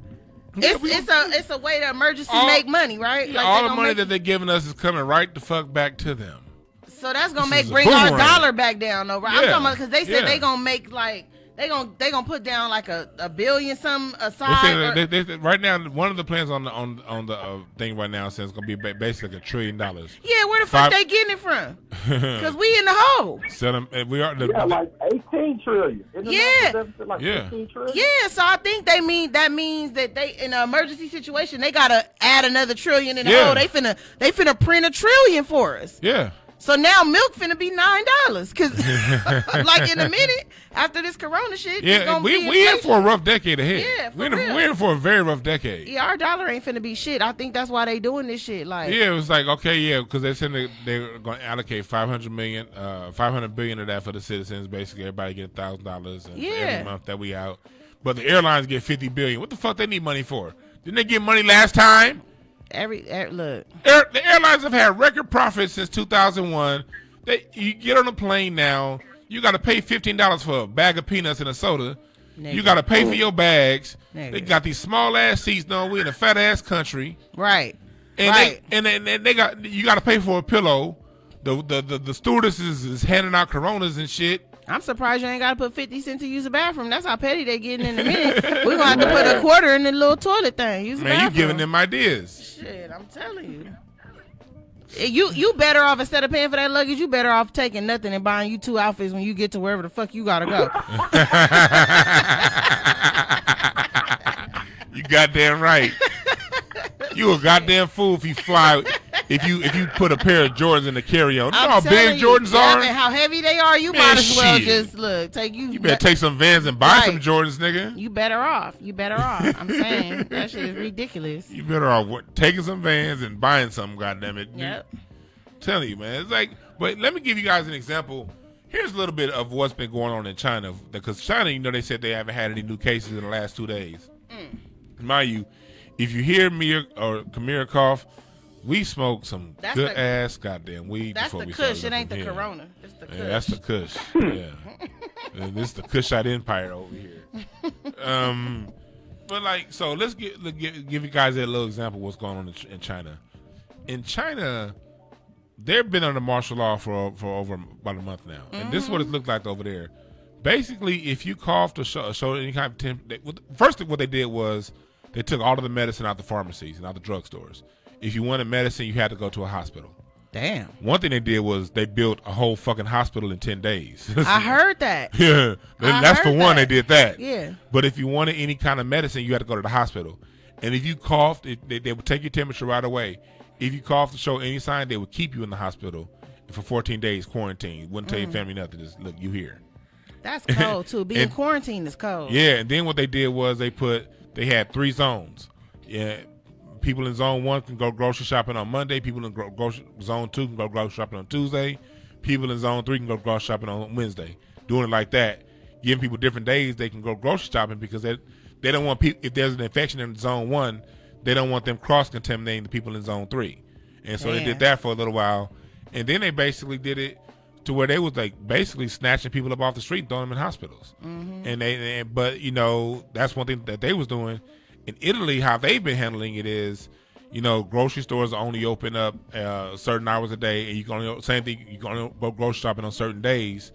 [SPEAKER 1] Yeah,
[SPEAKER 2] it's a way to emergency make money, right?
[SPEAKER 1] Yeah,
[SPEAKER 2] like
[SPEAKER 1] all the money that they're giving us is coming right the fuck back to them.
[SPEAKER 2] So that's gonna bring our dollar back down, though, right?
[SPEAKER 1] Yeah.
[SPEAKER 2] I'm talking about because they said they gonna make like. They gonna put down like a billion something aside.
[SPEAKER 1] They right now, one of the plans on the thing right now says it's gonna be basically $1 trillion.
[SPEAKER 2] Yeah, where the fuck they getting it from? Because we in the hole.
[SPEAKER 1] We are
[SPEAKER 3] like 18 trillion. Like 15 trillion?
[SPEAKER 2] Yeah. So I think that means that they in an emergency situation they gotta add another trillion in the hole. They finna print $1 trillion for us.
[SPEAKER 1] Yeah.
[SPEAKER 2] So now milk finna be $9, cause like in a minute after this Corona shit,
[SPEAKER 1] we in for a rough decade ahead.
[SPEAKER 2] Yeah,
[SPEAKER 1] we're in for a very rough decade.
[SPEAKER 2] Yeah, our dollar ain't finna be shit. I think that's why they doing this shit. Like,
[SPEAKER 1] yeah, it was like because they said they're going to allocate $500 billion of that for the citizens. Basically, everybody get $1,000 every month that we out. But the airlines get $50 billion. What the fuck they need money for? Didn't they get money last time?
[SPEAKER 2] Look,
[SPEAKER 1] the airlines have had record profits since 2001. You get on a plane now, you got to pay $15 for a bag of peanuts and a soda. Nigga. You got to pay for your bags. Nigga. They got these small ass seats. No, we in a fat ass country,
[SPEAKER 2] right?
[SPEAKER 1] And you got to pay for a pillow. The stewardess is handing out Coronas and shit.
[SPEAKER 2] I'm surprised you ain't got to put 50 cents to use a bathroom. That's how petty they getting in a minute. We're going to have to put a quarter in the little toilet thing. Use the bathroom.
[SPEAKER 1] You giving them ideas.
[SPEAKER 2] Shit, I'm telling you. You better off, instead of paying for that luggage, you better off taking nothing and buying you 2 outfits when you get to wherever the fuck you got to go.
[SPEAKER 1] You goddamn right. You a goddamn fool if you fly. If you put a pair of Jordans in the carry-on, you know how big Jordans are
[SPEAKER 2] and how heavy they are. You might as well just
[SPEAKER 1] You better take some Vans and buy some Jordans, nigga.
[SPEAKER 2] You better off. I'm saying that shit is ridiculous.
[SPEAKER 1] You better off taking some Vans and buying something. Goddamn it.
[SPEAKER 2] Yep.
[SPEAKER 1] I'm telling you, man. It's like, but let me give you guys an example. Here's a little bit of what's been going on in China, because China, they said they haven't had any new cases in the last 2 days. Mind you, if you hear me or Kamira cough, we smoked some ass goddamn weed.
[SPEAKER 2] That's
[SPEAKER 1] before
[SPEAKER 2] the
[SPEAKER 1] we
[SPEAKER 2] Kush. It ain't
[SPEAKER 1] here.
[SPEAKER 2] the Corona. It's the Kush.
[SPEAKER 1] Yeah, that's the Kush. Yeah. And this is the Kushite Empire over here. But like, so let's give you guys a little example of what's going on in China. In China, they've been under martial law for over about a month now, and this is what it looked like over there. Basically, if you coughed or showed any kind of first thing what they did was they took all of the medicine out the pharmacies and out the drugstores. If you wanted medicine, you had to go to a hospital.
[SPEAKER 2] Damn.
[SPEAKER 1] One thing they did was they built a whole fucking hospital in 10 days.
[SPEAKER 2] I heard that.
[SPEAKER 1] Yeah. That's for one, they did that.
[SPEAKER 2] Yeah.
[SPEAKER 1] But if you wanted any kind of medicine, you had to go to the hospital. And if you coughed, they would take your temperature right away. If you coughed to show any sign, they would keep you in the hospital for 14 days quarantine. Wouldn't tell your family nothing. Just look, you here.
[SPEAKER 2] That's cold too. Being quarantined is cold.
[SPEAKER 1] Yeah, and then what they did was they had 3 zones. Yeah, people in zone 1 can go grocery shopping on Monday. People in zone 2 can go grocery shopping on Tuesday. People in zone 3 can go grocery shopping on Wednesday. Doing it like that, giving people different days they can go grocery shopping because they don't want people, if there's an infection in zone 1, they don't want them cross-contaminating the people in zone 3. And so they did that for a little while. And then they basically did it to where they was like basically snatching people up off the street, throwing them in hospitals. Mm-hmm. But you know, that's one thing that they was doing. In Italy, how they've been handling it is, you know, grocery stores only open up certain hours a day, and you can only go grocery shopping on certain days,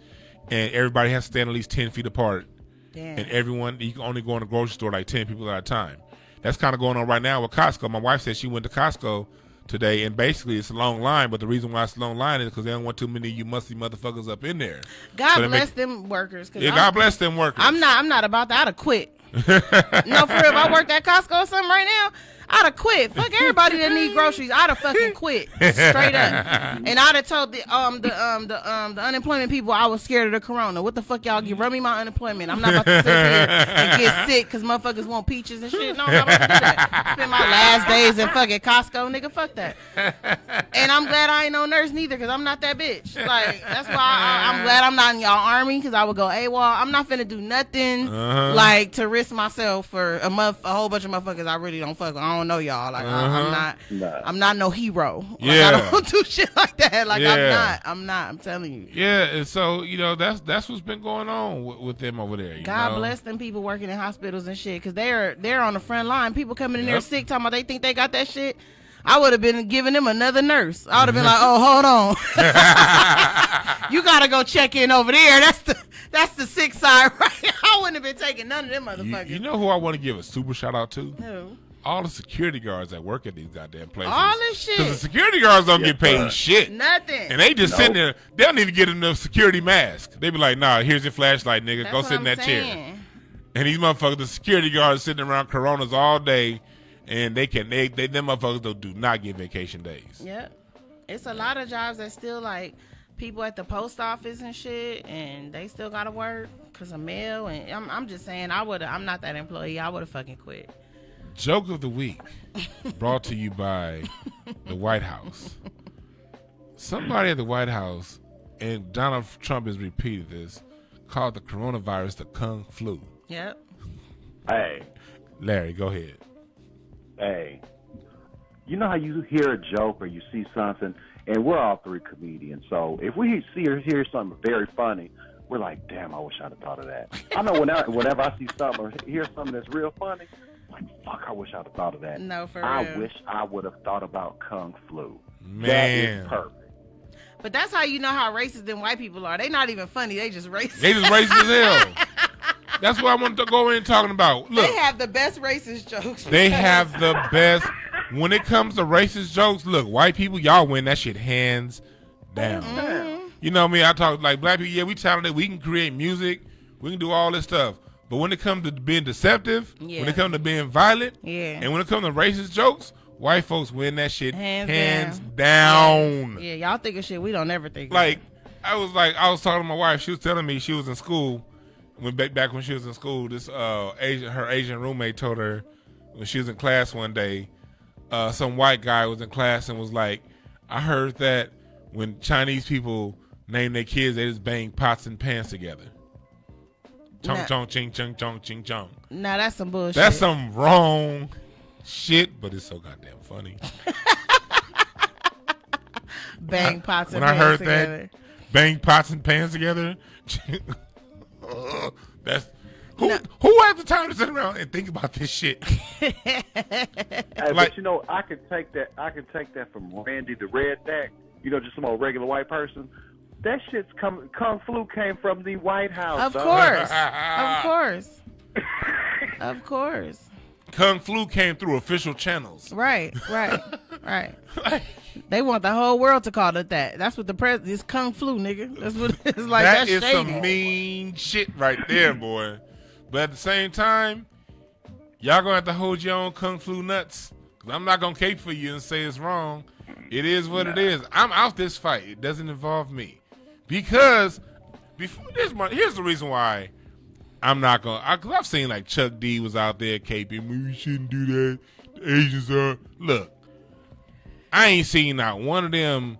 [SPEAKER 1] and everybody has to stand at least 10 feet apart.
[SPEAKER 2] Damn.
[SPEAKER 1] And you can only go in the grocery store like 10 people at a time. That's kind of going on right now with Costco. My wife said she went to Costco today, and basically it's a long line, but the reason why it's a long line is because they don't want too many of you musty motherfuckers up in there.
[SPEAKER 2] God bless them workers.
[SPEAKER 1] Yeah, God bless them workers.
[SPEAKER 2] I'm not about that. I'd have quit. No, for real. If I worked at Costco or something right now, I'd have quit. Fuck everybody that need groceries. I'd have fucking quit straight up. And I'd have told the unemployment people I was scared of the corona. What the fuck y'all run me my unemployment? I'm not about to sit here and get sick because motherfuckers want peaches and shit. No, I'm not about to do that. Spend my last days in fucking Costco, nigga. Fuck that. And I'm glad I ain't no nurse neither because I'm not that bitch. Like that's why I'm glad I'm not in y'all army because I would go AWOL. I'm not finna do nothing like to risk myself for a whole bunch of motherfuckers I really don't fuck with. I don't know y'all. Like I'm not no hero. Like, I don't do shit like that. Like I'm not. I'm telling you.
[SPEAKER 1] Yeah, and so you know that's what's been going on with them over there.
[SPEAKER 2] God bless them people working in hospitals and shit because they're on the front line. People coming in there sick, talking about they think they got that shit. I would have been giving them another nurse. I would have been like, oh, hold on. You gotta go check in over there. That's the sick side, right? I wouldn't have been taking none of them motherfuckers.
[SPEAKER 1] You know who I want to give a super shout out to?
[SPEAKER 2] Who?
[SPEAKER 1] All the security guards that work at these goddamn places.
[SPEAKER 2] All this shit.
[SPEAKER 1] Because the security guards don't get paid shit.
[SPEAKER 2] Nothing.
[SPEAKER 1] And they just sitting there. They don't even get enough security mask. They be like, nah, here's your flashlight, nigga.
[SPEAKER 2] That's
[SPEAKER 1] go sit in that
[SPEAKER 2] saying.
[SPEAKER 1] chair. And these motherfuckers, the security guards sitting around Coronas all day, and them motherfuckers do not get vacation days.
[SPEAKER 2] Yep. It's a lot of jobs that still like people at the post office and shit, and they still gotta work because of mail. And I'm just saying, I'm not that employee. I would have fucking quit.
[SPEAKER 1] Joke of the week brought to you by the White House. Somebody at the White House, and Donald Trump has repeated this, called the coronavirus the Kung flu.
[SPEAKER 2] Yep.
[SPEAKER 3] Hey.
[SPEAKER 1] Larry, go ahead.
[SPEAKER 3] Hey. You know how you hear a joke or you see something, and we're all 3 comedians, so if we see or hear something very funny, we're like, damn, I wish I'd have thought of that. I know whenever I see something or hear something that's real funny, like, fuck, I wish I'd have thought of that.
[SPEAKER 2] No, for real.
[SPEAKER 3] I wish I would have thought about Kung Flu.
[SPEAKER 1] Man.
[SPEAKER 3] That is perfect.
[SPEAKER 2] But that's how you know how racist them white people are. They not even funny. They just racist.
[SPEAKER 1] They just racist as hell. That's what I want to go in talking about. Look,
[SPEAKER 2] they have the best racist jokes.
[SPEAKER 1] They have the best. When it comes to racist jokes, look, white people, y'all win that shit hands down.
[SPEAKER 2] Mm-hmm.
[SPEAKER 1] You know me, I talk like black people, yeah, we talented, we can create music, we can do all this stuff. But when it comes to being deceptive, when it comes to being violent, and when it comes to racist jokes, white folks win that shit hands down.
[SPEAKER 2] Yeah, y'all think of shit we don't ever think
[SPEAKER 1] of. I was talking to my wife, she was telling me she was in school, back when she was in school, her Asian roommate told her when she was in class one day, some white guy was in class and was like, I heard that when Chinese people name their kids, they just bang pots and pans together. Chong chong ching chong chong ching chong.
[SPEAKER 2] Nah, that's some bullshit.
[SPEAKER 1] That's some wrong shit, but it's so goddamn funny.
[SPEAKER 2] Bang pots and
[SPEAKER 1] pans together. When I heard
[SPEAKER 2] together.
[SPEAKER 1] that, bang pots and pans together. That's who has the time to sit around and think about this shit?
[SPEAKER 3] Hey, but you know, I could take that from Randy the Redneck. You know, just some old regular white person. That shit's Kung Flu came from the White House.
[SPEAKER 2] Of course. Of course. Of course.
[SPEAKER 1] Kung Flu came through official channels.
[SPEAKER 2] Right. They want the whole world to call it that. That's what the president is. Kung Flu, nigga. That's what it's like.
[SPEAKER 1] That is shady. Some mean shit right there, boy. But at the same time, Y'all gonna have to hold your own kung flu nuts. Cause I'm not gonna cape for you and say it's wrong. It is what it is. I'm out this fight. It doesn't involve me. Because here's the reason why I'm not gonna. Cause I've seen like Chuck D was out there caping. We shouldn't do that. The Asians are. Look, I ain't seen not one of them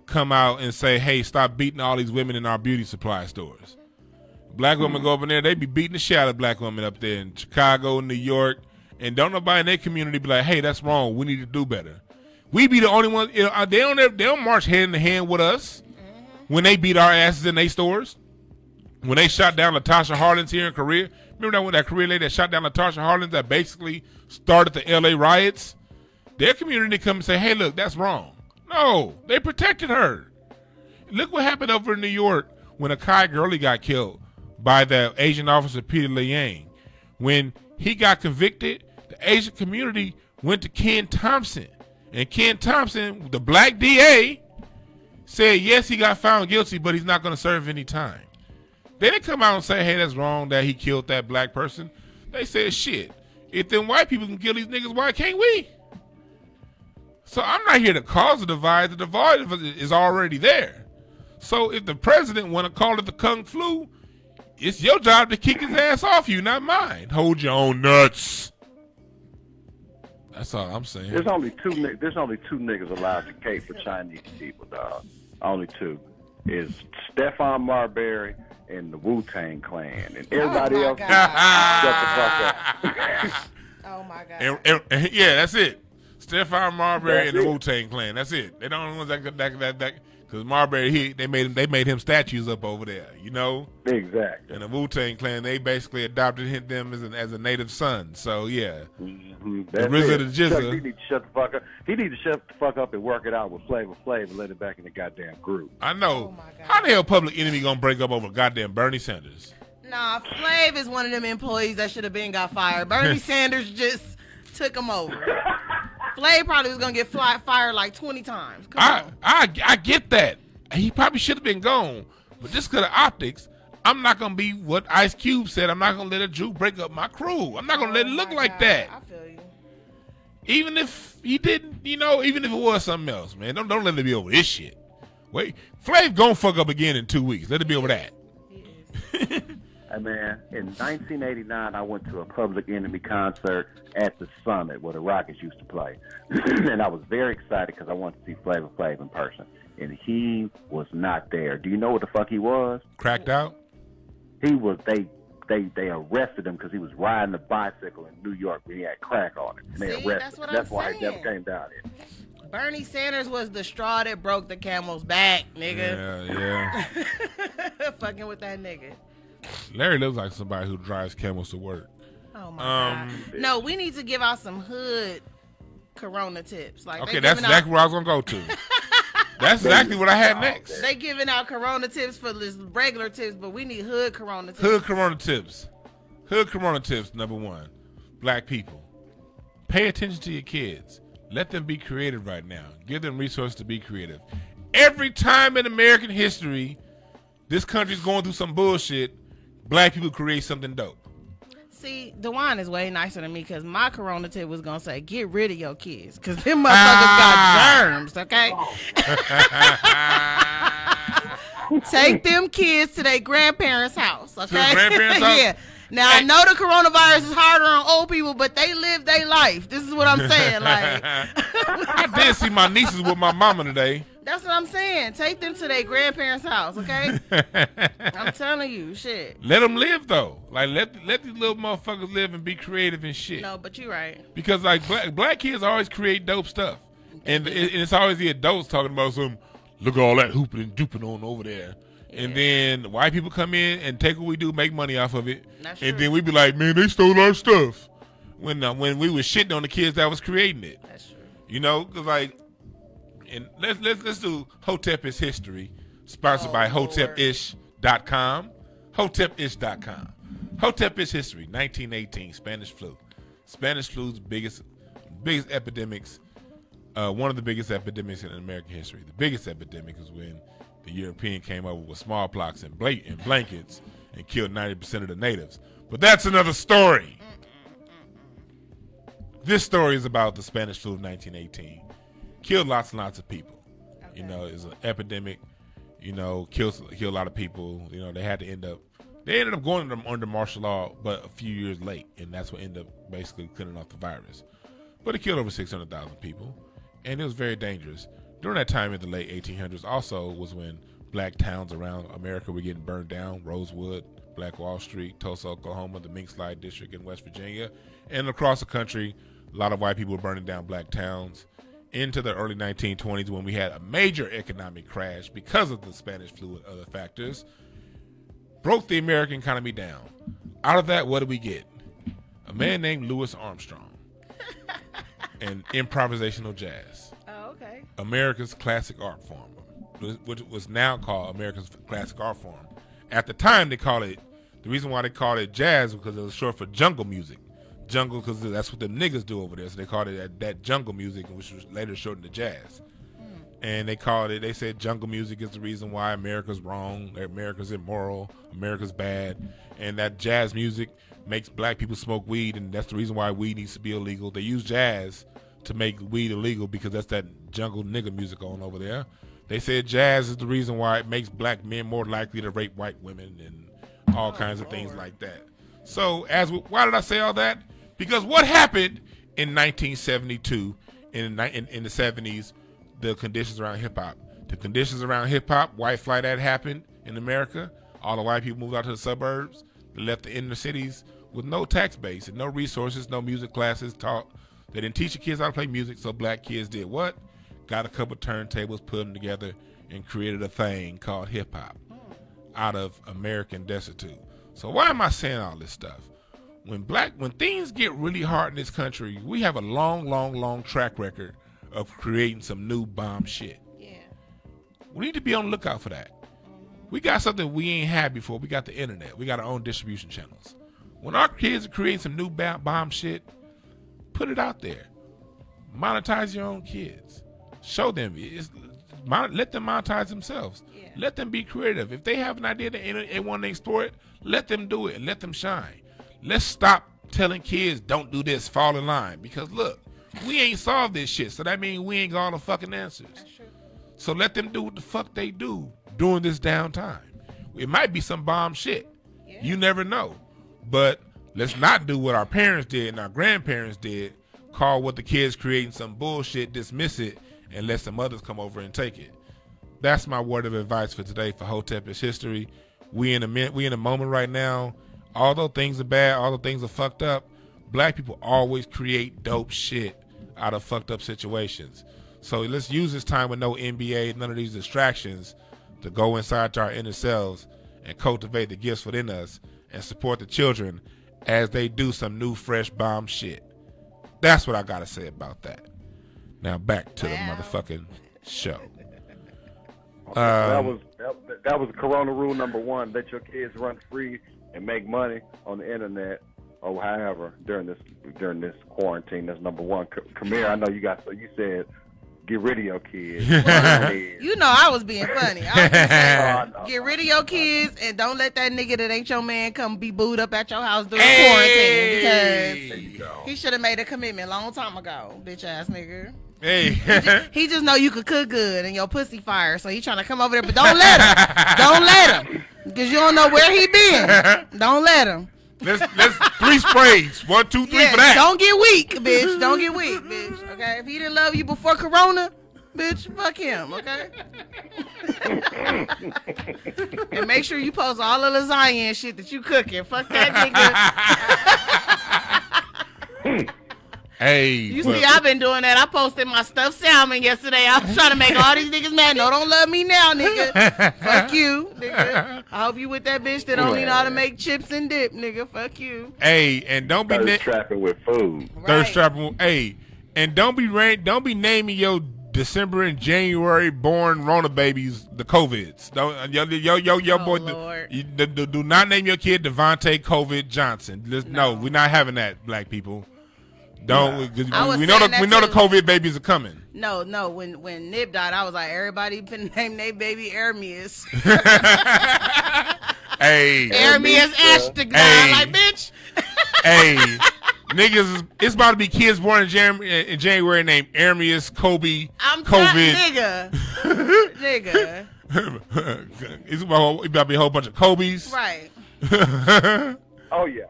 [SPEAKER 1] come out and say, "Hey, stop beating all these women in our beauty supply stores." Black women go up in there, they be beating the shit out of black women up there in Chicago, New York, and don't nobody in their community be like, "Hey, that's wrong. We need to do better." We be the only ones. They don't march hand in hand with us when they beat our asses in their stores. When they shot down Latasha Harlins here in Korea, remember that Korean lady that shot down Latasha Harlins that basically started the L.A. riots? Their community come and say, "Hey, look, that's wrong." No, they protected her. Look what happened over in New York when Akai Gurley got killed by the Asian officer Peter Liang. When he got convicted, the Asian community went to Ken Thompson. And Ken Thompson, the black DA, said yes, he got found guilty, but he's not going to serve any time. They didn't come out and say, "Hey, that's wrong that he killed that black person." They said, "Shit, if them white people can kill these niggas, why can't we?" So I'm not here to cause a divide. The divide is already there. So if the president want to call it the Kung Flu, it's your job to kick his ass off you, not mine. Hold your own nuts. That's all I'm saying.
[SPEAKER 3] There's only two niggas allowed to cape for Chinese people, dog. Only two. Is Stephon Marbury and the Wu-Tang Clan. And everybody else shut the fuck up.
[SPEAKER 2] Oh my God.
[SPEAKER 1] And yeah, that's it. Stephon Marbury and the Wu-Tang Clan. That's it. They're the only ones that because Marbury, they made him statues up over there, you know.
[SPEAKER 3] Exactly.
[SPEAKER 1] And the Wu-Tang Clan, they basically adopted them as a native son. So yeah, the RZA, the Jizza.
[SPEAKER 3] He need to shut the fuck up. He need to shut the fuck up and work it out with Flavor Flav and let it back in the goddamn group.
[SPEAKER 1] I know. Oh how the hell Public Enemy gonna break up over goddamn Bernie Sanders?
[SPEAKER 2] Nah, Flav is one of them employees that should have got fired. Bernie Sanders just took him over. Flav probably was gonna get fired like 20 times.
[SPEAKER 1] I get that. He probably should have been gone, but just because of optics, I'm not gonna be what Ice Cube said. I'm not gonna let a Jew break up my crew. I'm not gonna let it look like that.
[SPEAKER 2] I feel you.
[SPEAKER 1] Even if he didn't, even if it was something else, man, don't let it be over this shit. Wait, Flav gonna fuck up again in 2 weeks. Let it be over that.
[SPEAKER 3] Hey man, in 1989, I went to a Public Enemy concert at the Summit where the Rockets used to play, and I was very excited because I wanted to see Flavor Flav in person, and he was not there. Do you know what the fuck he was?
[SPEAKER 1] Cracked out.
[SPEAKER 3] He was. They arrested him because he was riding a bicycle in New York when he had crack on it. And they arrested him. That's why he never came down here.
[SPEAKER 2] Bernie Sanders was the straw that broke the camel's back, nigga.
[SPEAKER 1] Yeah.
[SPEAKER 2] Fucking with that nigga.
[SPEAKER 1] Larry looks like somebody who drives camels to work.
[SPEAKER 2] Oh my God. No, we need to give out some hood Corona tips. Like,
[SPEAKER 1] okay, that's exactly where I was gonna go to. That's exactly what I had next.
[SPEAKER 2] They giving out Corona tips for this regular tips, but we need hood Corona tips.
[SPEAKER 1] Hood Corona tips. Hood Corona tips. Number one, black people, pay attention to your kids. Let them be creative right now. Give them resources to be creative. Every time in American history, this country's going through some bullshit, black people create something dope.
[SPEAKER 2] See, DeJuan is way nicer than me because my Corona tip was going to say, get rid of your kids because them motherfuckers got germs, okay? Take them kids to their grandparents' house, okay?
[SPEAKER 1] To the grandparents' house?
[SPEAKER 2] Yeah. Now, I know the coronavirus is harder on old people, but they live their life. This is what I'm saying. Like,
[SPEAKER 1] I did see my nieces with my mama today.
[SPEAKER 2] That's what I'm saying. Take them to their grandparents' house, okay? I'm telling you, shit.
[SPEAKER 1] Let them live, though. Like, let these little motherfuckers live and be creative and shit.
[SPEAKER 2] No, but you're right.
[SPEAKER 1] Because, like, black kids always create dope stuff. And it's always the adults talking about some, look at all that hooping and duping on over there. Yeah. And then white people come in and take what we do, make money off of it.
[SPEAKER 2] That's
[SPEAKER 1] and
[SPEAKER 2] true.
[SPEAKER 1] then we be like, man, they stole our stuff. When we was shitting on the kids that was creating it.
[SPEAKER 2] That's true.
[SPEAKER 1] You know, because, like, and let's do Hotep is History, sponsored by HotepIsh.com. HotepIsh.com. Hotep is History, 1918, Spanish flu. Spanish flu's biggest epidemics, one of the biggest epidemics in American history. The biggest epidemic is when the European came over with smallpox and blankets and killed 90% of the natives. But that's another story. This story is about the Spanish flu of 1918. Killed lots and lots of people.
[SPEAKER 2] Okay.
[SPEAKER 1] You know, it's an epidemic. You know, killed a lot of people. You know, they ended up going under martial law, but a few years late, and that's what ended up basically clearing off the virus. But it killed over 600,000 people, and it was very dangerous. During that time in the late 1800s also was when black towns around America were getting burned down. Rosewood, Black Wall Street, Tulsa, Oklahoma, the Mink Slide District in West Virginia, and across the country, a lot of white people were burning down black towns. Into the early 1920s when we had a major economic crash because of the Spanish flu and other factors, broke the American economy down. Out of that, what did we get? A man named Louis Armstrong and improvisational jazz.
[SPEAKER 2] Oh, okay.
[SPEAKER 1] America's classic art form, which was now called America's classic art form. At the time, they called it, the reason why they called it jazz was because it was short for jungle music. Jungle, because that's what them niggas do over there. So they called it that jungle music, which was later shortened to jazz. And they said jungle music is the reason why America's wrong, America's immoral, America's bad. And that jazz music makes black people smoke weed, and that's the reason why weed needs to be illegal. They use jazz to make weed illegal because that's that jungle nigga music on over there. They said jazz is the reason why it makes black men more likely to rape white women and all kinds of things like that. So why did I say all that? Because what happened in 1972, in the 70s, the conditions around hip-hop. The conditions around hip-hop, white flight had happened in America. All the white people moved out to the suburbs. They left the inner cities with no tax base and no resources, no music classes taught. They didn't teach the kids how to play music, so black kids did what? Got a couple turntables, put them together, and created a thing called hip-hop out of American destitute. So why am I saying all this stuff? When things get really hard in this country, we have a long track record of creating some new bomb shit.
[SPEAKER 2] Yeah.
[SPEAKER 1] We need to be on the lookout for that. We got something we ain't had before. We got the internet. We got our own distribution channels. When our kids are creating some new bomb shit, put it out there. Monetize your own kids. Show them. Let them monetize themselves. Yeah. Let them be creative. If they have an idea that they want to explore it, let them do it and let them shine. Let's stop telling kids don't do this, fall in line. Because look, we ain't solved this shit, so that means we ain't got all the fucking answers. So let them do what the fuck they do during this downtime. It might be some bomb shit. Yeah. You never know. But let's not do what our parents did and our grandparents did, call what the kids creating some bullshit, dismiss it, and let some others come over and take it. That's my word of advice for today for Hotep is History. We in a moment right now. Although things are bad, although things are fucked up, black people always create dope shit out of fucked up situations. So let's use this time with no NBA, none of these distractions, to go inside to our inner selves and cultivate the gifts within us and support the children as they do some new, fresh bomb shit. That's what I got to say about that. Now back to the motherfucking show.
[SPEAKER 3] That was Corona rule number 1. Let your kids run free and make money on the internet or however during this quarantine. That's number 1. Kamira, I know you said get rid of your kids.
[SPEAKER 2] You know I was being funny. I was saying, get rid of your kids and don't let that nigga that ain't your man come be booed up at your house during quarantine because he should have made a commitment a long time ago, bitch ass nigga.
[SPEAKER 1] Hey.
[SPEAKER 2] he just know you could cook good and your pussy fire, so he trying to come over there, but don't let him. Don't let him, because you don't know where he been. Don't let him.
[SPEAKER 1] Let's 3 sprays. 1, 2, 3 for that.
[SPEAKER 2] Don't get weak, bitch. Don't get weak, bitch. Okay, if he didn't love you before Corona, bitch, fuck him. Okay. And make sure you post all the lasagna and shit that you cooking. Fuck that nigga.
[SPEAKER 1] Hey,
[SPEAKER 2] you see, I've been doing that. I posted my stuffed salmon yesterday. I was trying to make all these niggas mad. No, don't love me now, nigga. Fuck you, nigga. I hope you with that bitch that only know how to make chips and dip, nigga. Fuck you.
[SPEAKER 1] Hey, and don't be
[SPEAKER 3] thirst trapping with food.
[SPEAKER 1] Thirst trapping. Hey, and don't be naming your December and January born Rona babies the COVIDs. Don't your boy. Do not name your kid Devontae COVID Johnson. No, we're not having that, black people. Don't, we know the COVID babies are coming.
[SPEAKER 2] No. When Nip died, I was like, everybody finna name their baby Aramis.
[SPEAKER 1] Hey,
[SPEAKER 2] Aramis Ashton.
[SPEAKER 1] Hey.
[SPEAKER 2] Like, bitch.
[SPEAKER 1] Hey, Niggas, it's about to be kids born in January named Armius, Kobe, COVID.
[SPEAKER 2] Nigga.
[SPEAKER 1] It's about to be a whole bunch of Kobe's.
[SPEAKER 2] Right.
[SPEAKER 3] Oh yeah.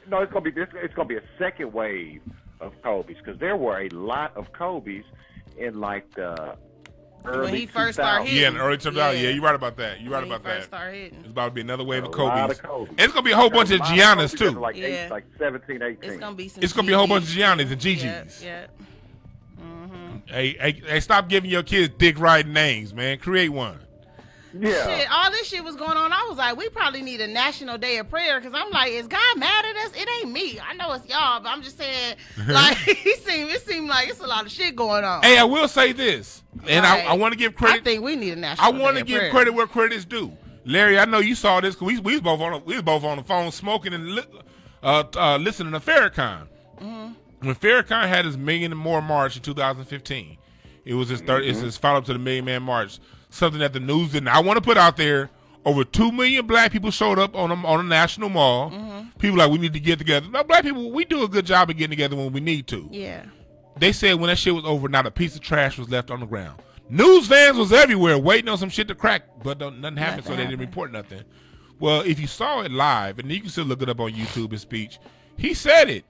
[SPEAKER 3] No, it's gonna be a second wave of Kobe's because there were a lot of Kobe's in like the early
[SPEAKER 2] when he
[SPEAKER 3] 2000s.
[SPEAKER 2] first started hitting.
[SPEAKER 1] Yeah, in the early 2000s. Yeah, you're right about that. You're right
[SPEAKER 2] when
[SPEAKER 1] about
[SPEAKER 2] he first
[SPEAKER 1] that.
[SPEAKER 2] started hitting.
[SPEAKER 1] It's about to be another wave of
[SPEAKER 3] A lot
[SPEAKER 1] Kobe's.
[SPEAKER 3] of Kobe's.
[SPEAKER 1] And it's gonna be a whole bunch of Giannas too.
[SPEAKER 3] Like,
[SPEAKER 2] Yeah.
[SPEAKER 3] like 17, 18.
[SPEAKER 2] It's gonna be some.
[SPEAKER 1] It's gonna be a whole bunch of Giannis and Gigi's.
[SPEAKER 2] Yeah.
[SPEAKER 1] Hey, stop giving your kids dick riding names, man. Create one.
[SPEAKER 3] Yeah.
[SPEAKER 2] Shit, all this shit was going on. I was like, we probably need a national day of prayer because I'm like, is God mad at us? It ain't me. I know it's y'all, but I'm just saying, like, it seemed like it's a lot of shit going on.
[SPEAKER 1] Hey, I will say this, and
[SPEAKER 2] Right.
[SPEAKER 1] I want to give credit.
[SPEAKER 2] I think we need a national.
[SPEAKER 1] I want to give credit where credit is due. Larry, I know you saw this because we was both on the phone smoking and listening to Farrakhan. Mm-hmm. When Farrakhan had his Million and More March in 2015, it was his it's his follow up to the Million Man March. Something that the news didn't. I want to put out there. Over 2 million black people showed up on a national mall. Mm-hmm. People like, we need to get together. No, black people, we do a good job of getting together when we need to.
[SPEAKER 2] Yeah.
[SPEAKER 1] They said when that shit was over, not a piece of trash was left on the ground. News vans was everywhere waiting on some shit to crack, but nothing happened, so they didn't report nothing. Well, if you saw it live, and you can still look it up on YouTube, his speech, he said it.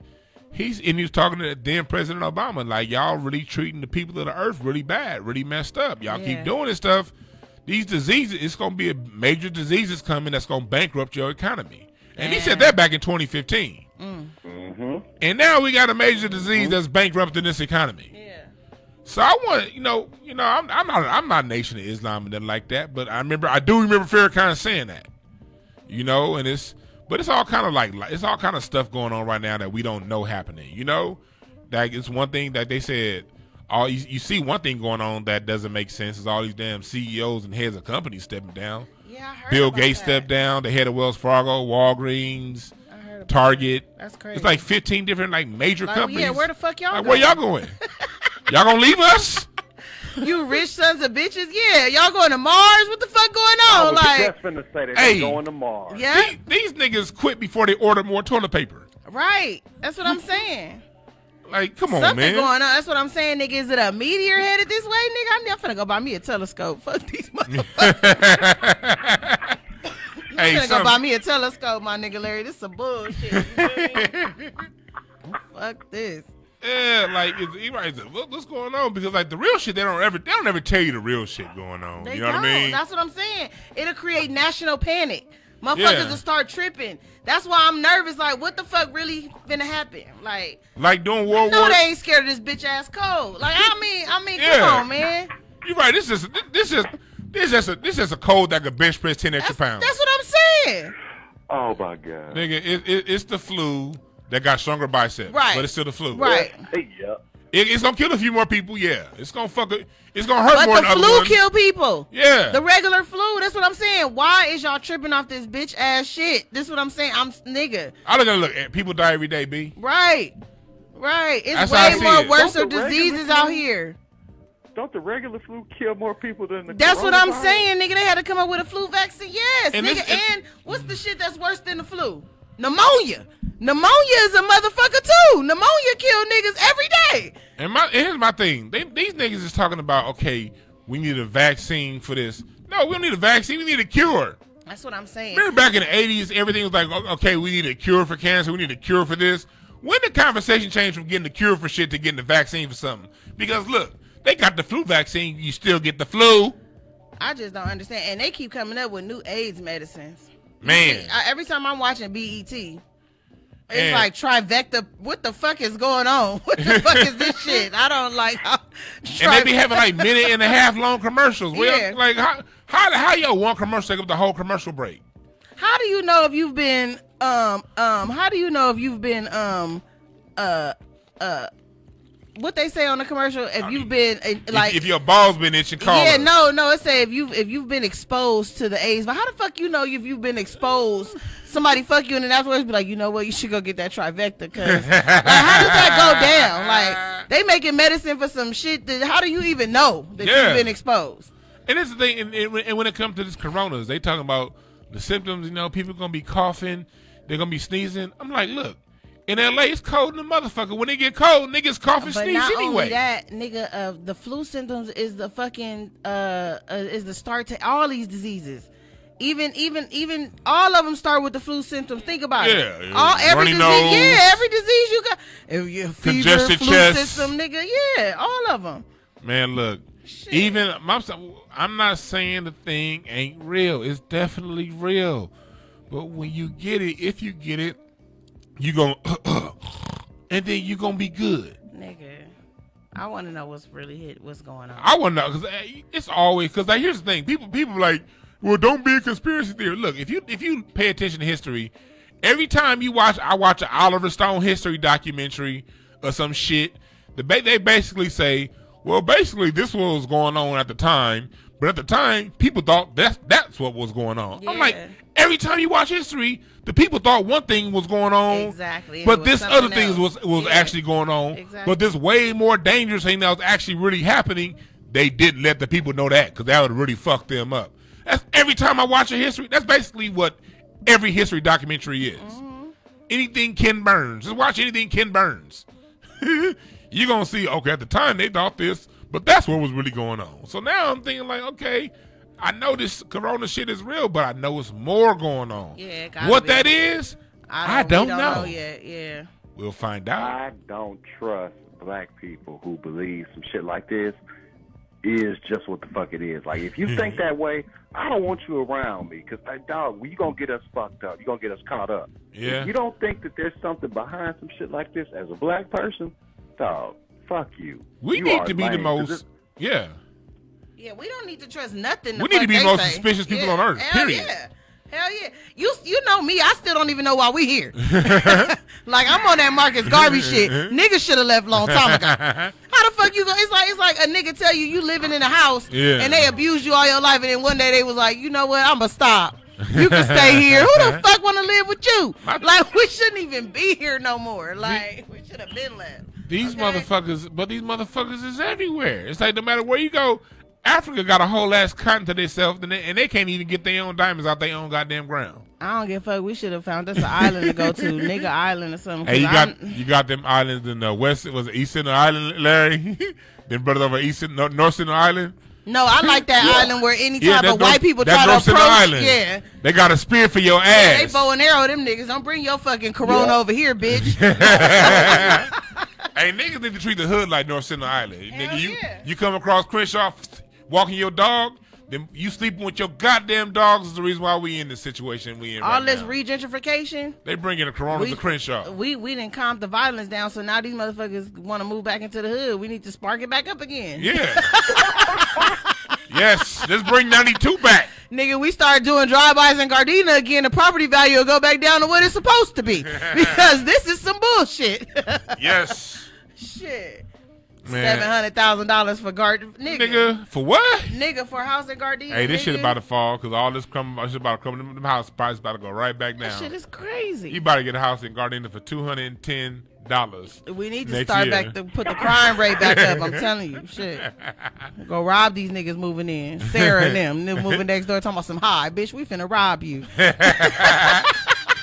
[SPEAKER 1] He was talking to then President Obama, like, y'all really treating the people of the earth really bad, really messed up. Y'all keep doing this stuff. These diseases, it's going to be a major diseases coming that's going to bankrupt your economy. And he said that back in 2015. Mm-hmm. And now we got a major disease that's bankrupting this economy. Yeah. So I want, I'm not Nation of Islam and nothing like that, but I do remember Farrakhan saying that, and it's all kind of like it's all kind of stuff going on right now that we don't know happening, Like it's one thing that they said. You see one thing going on that doesn't make sense is all these damn CEOs and heads of companies stepping down.
[SPEAKER 2] Yeah, I heard
[SPEAKER 1] Bill
[SPEAKER 2] about
[SPEAKER 1] Gates
[SPEAKER 2] that.
[SPEAKER 1] stepped down. The head of Wells Fargo, Walgreens, Target.
[SPEAKER 2] That's crazy.
[SPEAKER 1] It's like 15 different major companies.
[SPEAKER 2] Yeah, where the fuck y'all
[SPEAKER 1] like,
[SPEAKER 2] going?
[SPEAKER 1] where y'all going? Y'all gonna leave us?
[SPEAKER 2] You rich sons of bitches? Yeah, y'all going to Mars? What the fuck going on?
[SPEAKER 3] I was just finna say that they're going to Mars.
[SPEAKER 2] Yeah.
[SPEAKER 1] These niggas quit before they ordered more toilet paper.
[SPEAKER 2] Right. That's what I'm saying.
[SPEAKER 1] Like, come on,
[SPEAKER 2] Something
[SPEAKER 1] man.
[SPEAKER 2] going on. That's what I'm saying, nigga. Is it a meteor headed this way, nigga? I'm finna go buy me a telescope. Fuck these motherfuckers. I'm finna go buy me a telescope, my nigga Larry. This is some bullshit. You feel me? Fuck this.
[SPEAKER 1] Yeah, like what's going on? Because like the real shit, they don't ever tell you the real shit going on.
[SPEAKER 2] They
[SPEAKER 1] you know what I mean?
[SPEAKER 2] That's what I'm saying. It'll create national panic. Motherfuckers will start tripping. That's why I'm nervous. Like, what the fuck really finna happen? Like
[SPEAKER 1] doing World War.
[SPEAKER 2] No, they ain't scared of this bitch ass cold. Like, I mean,
[SPEAKER 1] Yeah.
[SPEAKER 2] come on, man.
[SPEAKER 1] You're right. This is just a cold that could bench press 10 extra pounds.
[SPEAKER 2] That's what I'm saying.
[SPEAKER 3] Oh my god,
[SPEAKER 1] Nigga, it's the flu that got stronger biceps,
[SPEAKER 2] Right.
[SPEAKER 1] But it's still the flu,
[SPEAKER 2] Right.
[SPEAKER 3] Yeah.
[SPEAKER 1] It's gonna kill a few more people, yeah. It's gonna it's gonna hurt
[SPEAKER 2] But
[SPEAKER 1] more
[SPEAKER 2] the
[SPEAKER 1] than other
[SPEAKER 2] flu
[SPEAKER 1] ones.
[SPEAKER 2] kill people.
[SPEAKER 1] Yeah.
[SPEAKER 2] The regular flu. That's what I'm saying. Why is y'all tripping off this bitch ass shit? This is what I'm saying. Nigga.
[SPEAKER 1] I look at people die every day, B.
[SPEAKER 2] Right. It's
[SPEAKER 1] That's how I
[SPEAKER 2] way
[SPEAKER 1] see
[SPEAKER 2] more
[SPEAKER 1] it.
[SPEAKER 2] worse
[SPEAKER 3] Don't
[SPEAKER 2] of
[SPEAKER 3] the regular
[SPEAKER 2] diseases
[SPEAKER 3] flu-
[SPEAKER 2] out here.
[SPEAKER 3] Don't the regular flu kill more people than the
[SPEAKER 2] That's what I'm
[SPEAKER 3] coronavirus?
[SPEAKER 2] saying, nigga. They had to come up with a flu vaccine. Yes,
[SPEAKER 1] And
[SPEAKER 2] nigga.
[SPEAKER 1] this-
[SPEAKER 2] And what's the shit that's worse than the flu? Pneumonia. Pneumonia is a motherfucker too. Pneumonia kill niggas every day.
[SPEAKER 1] And here's my thing. These niggas is talking about, okay, we need a vaccine for this. No, we don't need a vaccine. We need a cure.
[SPEAKER 2] That's what I'm saying.
[SPEAKER 1] Remember back in the 80s, everything was like, okay, we need a cure for cancer. We need a cure for this. When did conversation change from getting the cure for shit to getting the vaccine for something? Because, look, they got the flu vaccine. You still get the flu.
[SPEAKER 2] I just don't understand. And they keep coming up with new AIDS medicines.
[SPEAKER 1] Man.
[SPEAKER 2] Every time I'm watching BET, it's
[SPEAKER 1] And-
[SPEAKER 2] like trifecta. What the fuck is going on? What the fuck is this shit? I don't like how.
[SPEAKER 1] And they be having like minute and a half long commercials.
[SPEAKER 2] Yeah.
[SPEAKER 1] Like, how y'all one commercial take up the whole commercial break?
[SPEAKER 2] How do you know if you've been how do you know if you've been what they say on the commercial, if you've been like
[SPEAKER 1] if your balls been itching, call
[SPEAKER 2] yeah,
[SPEAKER 1] us.
[SPEAKER 2] no, it say if you've been exposed to the AIDS. But how the fuck you know if you've been exposed? Somebody fuck you and then afterwards be like, you know what, you should go get that trifecta, cause like, how does that go down? Like, they making medicine for some shit that how do you even know that you've been exposed?
[SPEAKER 1] And that's the thing. And when it comes to this coronas, they talking about the symptoms. People gonna be coughing, they're gonna be sneezing. I'm like, look, In LA, it's cold in the motherfucker. When it get cold, niggas cough and
[SPEAKER 2] But
[SPEAKER 1] sneeze
[SPEAKER 2] not
[SPEAKER 1] anyway.
[SPEAKER 2] only that, nigga, the flu symptoms is the fucking is the start to all these diseases. Even all of them start with the flu symptoms. Think about it. Every
[SPEAKER 1] runny
[SPEAKER 2] disease,
[SPEAKER 1] nose.
[SPEAKER 2] every disease you got. If you fever,
[SPEAKER 1] Congested
[SPEAKER 2] flu
[SPEAKER 1] chest.
[SPEAKER 2] system, nigga, all of them.
[SPEAKER 1] Man, look.
[SPEAKER 2] Shit.
[SPEAKER 1] I'm not saying the thing ain't real. It's definitely real. But when you get it, if you get it, you gon' and then you gonna be good.
[SPEAKER 2] Nigga, I want to know what's going on.
[SPEAKER 1] I want to know because it's always because like here's the thing. People like, well, don't be a conspiracy theory. Look, if you pay attention to history, every time I watch an Oliver Stone history documentary or some shit, they basically say, well, basically this was going on at the time, but at the time people thought that's what was going on.
[SPEAKER 2] Yeah.
[SPEAKER 1] I'm like, every time you watch history, the people thought one thing was going on,
[SPEAKER 2] exactly,
[SPEAKER 1] but this other thing was actually going on.
[SPEAKER 2] Exactly.
[SPEAKER 1] But this way more dangerous thing that was actually really happening, they didn't let the people know that because that would really fuck them up. That's every time I watch a history. That's basically what every history documentary is. Mm-hmm. Anything Ken Burns. Just watch anything Ken Burns. You're going to see, okay, at the time they thought this, but that's what was really going on. So now I'm thinking like, okay, I know this corona shit is real, but I know it's more going on.
[SPEAKER 2] Yeah,
[SPEAKER 1] what that is, I don't know
[SPEAKER 2] yet. Yeah.
[SPEAKER 1] We'll find out.
[SPEAKER 3] I don't trust black people who believe some shit like this is just what the fuck it is. Like, if you think that way, I don't want you around me because, dog, you're going to get us fucked up. You're going to get us caught up.
[SPEAKER 1] Yeah.
[SPEAKER 3] If you don't think that there's something behind some shit like this as a black person, dog, fuck you.
[SPEAKER 1] We need to be the most, yeah.
[SPEAKER 2] Yeah, we don't need to trust nothing.
[SPEAKER 1] We need to be the most suspicious people on earth, period.
[SPEAKER 2] Yeah. Hell yeah. You know me, I still don't even know why we here. Like, I'm on that Marcus Garvey shit. Niggas should have left a long time ago. How the fuck you go? It's like a nigga tell you living in a house and they abused you all your life, and then one day they was like, you know what, I'ma stop. You can stay here. Who the fuck want to live with you? Like, we shouldn't even be here no more. Like, we should have been left.
[SPEAKER 1] These motherfuckers is everywhere. It's like no matter where you go, Africa got a whole ass continent to themselves, and they can't even get their own diamonds out their own goddamn ground.
[SPEAKER 2] I don't give a fuck. We should have found us an island to go to, nigga island or something.
[SPEAKER 1] Hey, you got them islands in the west. Was it East Central Island, Larry? Them brothers over North Central Island.
[SPEAKER 2] No, I like that island where any type of white people try to
[SPEAKER 1] North Central
[SPEAKER 2] approach.
[SPEAKER 1] Island.
[SPEAKER 2] Yeah,
[SPEAKER 1] they got a spear for your ass.
[SPEAKER 2] Yeah, they bow and arrow them niggas. Don't bring your fucking corona over here, bitch.
[SPEAKER 1] Hey, niggas need to treat the hood like North Central Island.
[SPEAKER 2] Hell
[SPEAKER 1] Nigga, you come across Crenshaw walking your dog, then you sleeping with your goddamn dogs is the reason why we in the situation we in
[SPEAKER 2] all
[SPEAKER 1] right
[SPEAKER 2] this
[SPEAKER 1] now.
[SPEAKER 2] Regentrification.
[SPEAKER 1] They bringing the corona to Crenshaw.
[SPEAKER 2] We didn't calm the violence down, so now these motherfuckers want to move back into the hood. We need to spark it back up again.
[SPEAKER 1] Yeah. Yes, let's bring 92 back.
[SPEAKER 2] Nigga, we start doing drive-bys in Gardena again, the property value will go back down to what it's supposed to be. Because this is some bullshit.
[SPEAKER 1] Yes.
[SPEAKER 2] Shit.
[SPEAKER 1] Man.
[SPEAKER 2] $700,000 for
[SPEAKER 1] nigga, for what?
[SPEAKER 2] Nigga, for a house in Gardena.
[SPEAKER 1] Hey, this shit about to fall because all this shit about to come. The house price about to go right back down.
[SPEAKER 2] That shit is crazy.
[SPEAKER 1] You about to get a house in Gardena for $210.
[SPEAKER 2] We need to start back to put the crime rate back up. I'm telling you, shit. Go rob these niggas moving in. Sarah and them moving next door talking about some hi, bitch. We finna rob you.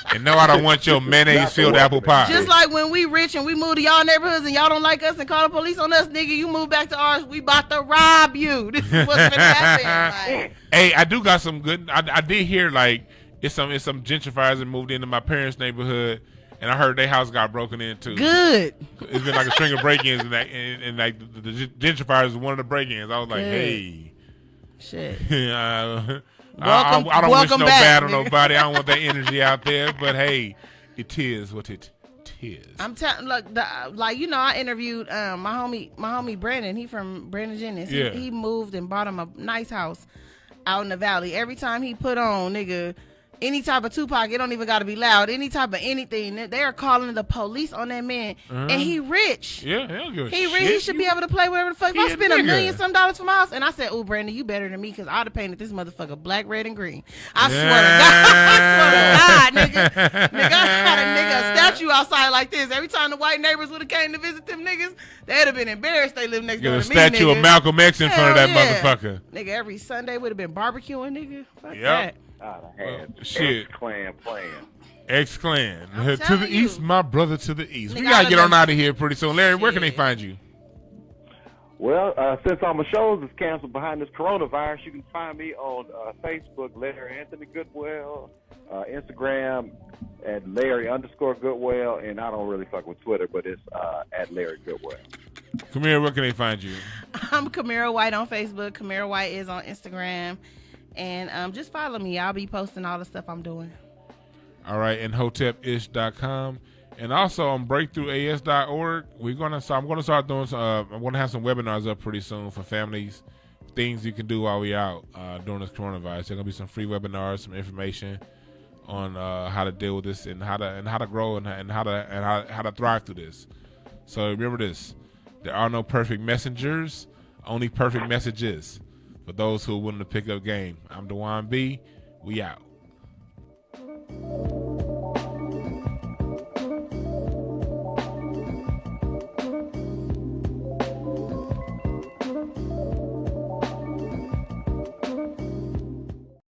[SPEAKER 1] And no, I don't want your mayonnaise-filled apple pie.
[SPEAKER 2] Just like when we rich and we move to y'all neighborhoods and y'all don't like us and call the police on us, nigga, you move back to ours, we about to rob you. This is what's gonna happen. Like,
[SPEAKER 1] hey, I do got some good. I did hear like it's some gentrifiers that moved into my parents' neighborhood, and I heard their house got broken into.
[SPEAKER 2] Good.
[SPEAKER 1] It's been like a string of break-ins, and like the gentrifiers was one of the break-ins. I was like, hey,
[SPEAKER 2] shit.
[SPEAKER 1] I don't wish no
[SPEAKER 2] back,
[SPEAKER 1] bad on
[SPEAKER 2] nigga.
[SPEAKER 1] nobody. I don't want that energy out there. But hey, it is what it is.
[SPEAKER 2] I'm telling, look, like, you know, I interviewed my homie Brandon. He from Brandon Jennings.
[SPEAKER 1] Yeah.
[SPEAKER 2] He moved and bought him a nice house out in the valley. Every time he put on, nigga, any type of Tupac, it don't even got to be loud. Any type of anything, they are calling the police on that man, and he rich.
[SPEAKER 1] Yeah, he'll give a
[SPEAKER 2] He
[SPEAKER 1] shit.
[SPEAKER 2] rich. He should be able to play whatever the fuck. If I spend $1 million some for my house, and I said, "Oh, Brandon, you better than me because I'd have painted this motherfucker black, red, and green." I swear to God, nigga, I had a statue outside like this. Every time the white neighbors would have came to visit them niggas, they'd have been embarrassed. They live next door to me.
[SPEAKER 1] Get a statue of Malcolm X in front of that motherfucker.
[SPEAKER 2] Nigga, every Sunday would have been barbecuing, nigga. Fuck
[SPEAKER 1] Yep.
[SPEAKER 2] that.
[SPEAKER 3] I'd have had
[SPEAKER 1] shit.
[SPEAKER 3] X-Clan playing.
[SPEAKER 1] X-Clan.
[SPEAKER 2] I'm
[SPEAKER 1] To the
[SPEAKER 2] telling you.
[SPEAKER 1] east, my brother to the east. We
[SPEAKER 2] Nigga,
[SPEAKER 1] got to
[SPEAKER 2] I
[SPEAKER 1] get on
[SPEAKER 2] done-
[SPEAKER 1] out of here pretty soon. Larry, where can they
[SPEAKER 2] Shit.
[SPEAKER 1] find you?
[SPEAKER 3] Well, since all my shows is canceled behind this coronavirus, you can find me on Facebook, Larry Anthony Goodwell, Instagram at Larry_Goodwell, and I don't really fuck with Twitter, but it's at Larry Goodwell.
[SPEAKER 1] Kamira, where can they find you?
[SPEAKER 2] I'm Kamira White on Facebook. Kamira White is on Instagram. And just follow me. I'll be posting all the stuff I'm doing.
[SPEAKER 1] All right, and hotepish.com. And also on breakthroughas.org, I'm going to start doing I'm going to have some webinars up pretty soon for families, things you can do while we out during this coronavirus. There's going to be some free webinars, some information on how to deal with this and how to grow and how to thrive through this. So remember this: there are no perfect messengers, only perfect messages. For those who are willing to pick up game, I'm Dewan B. We out.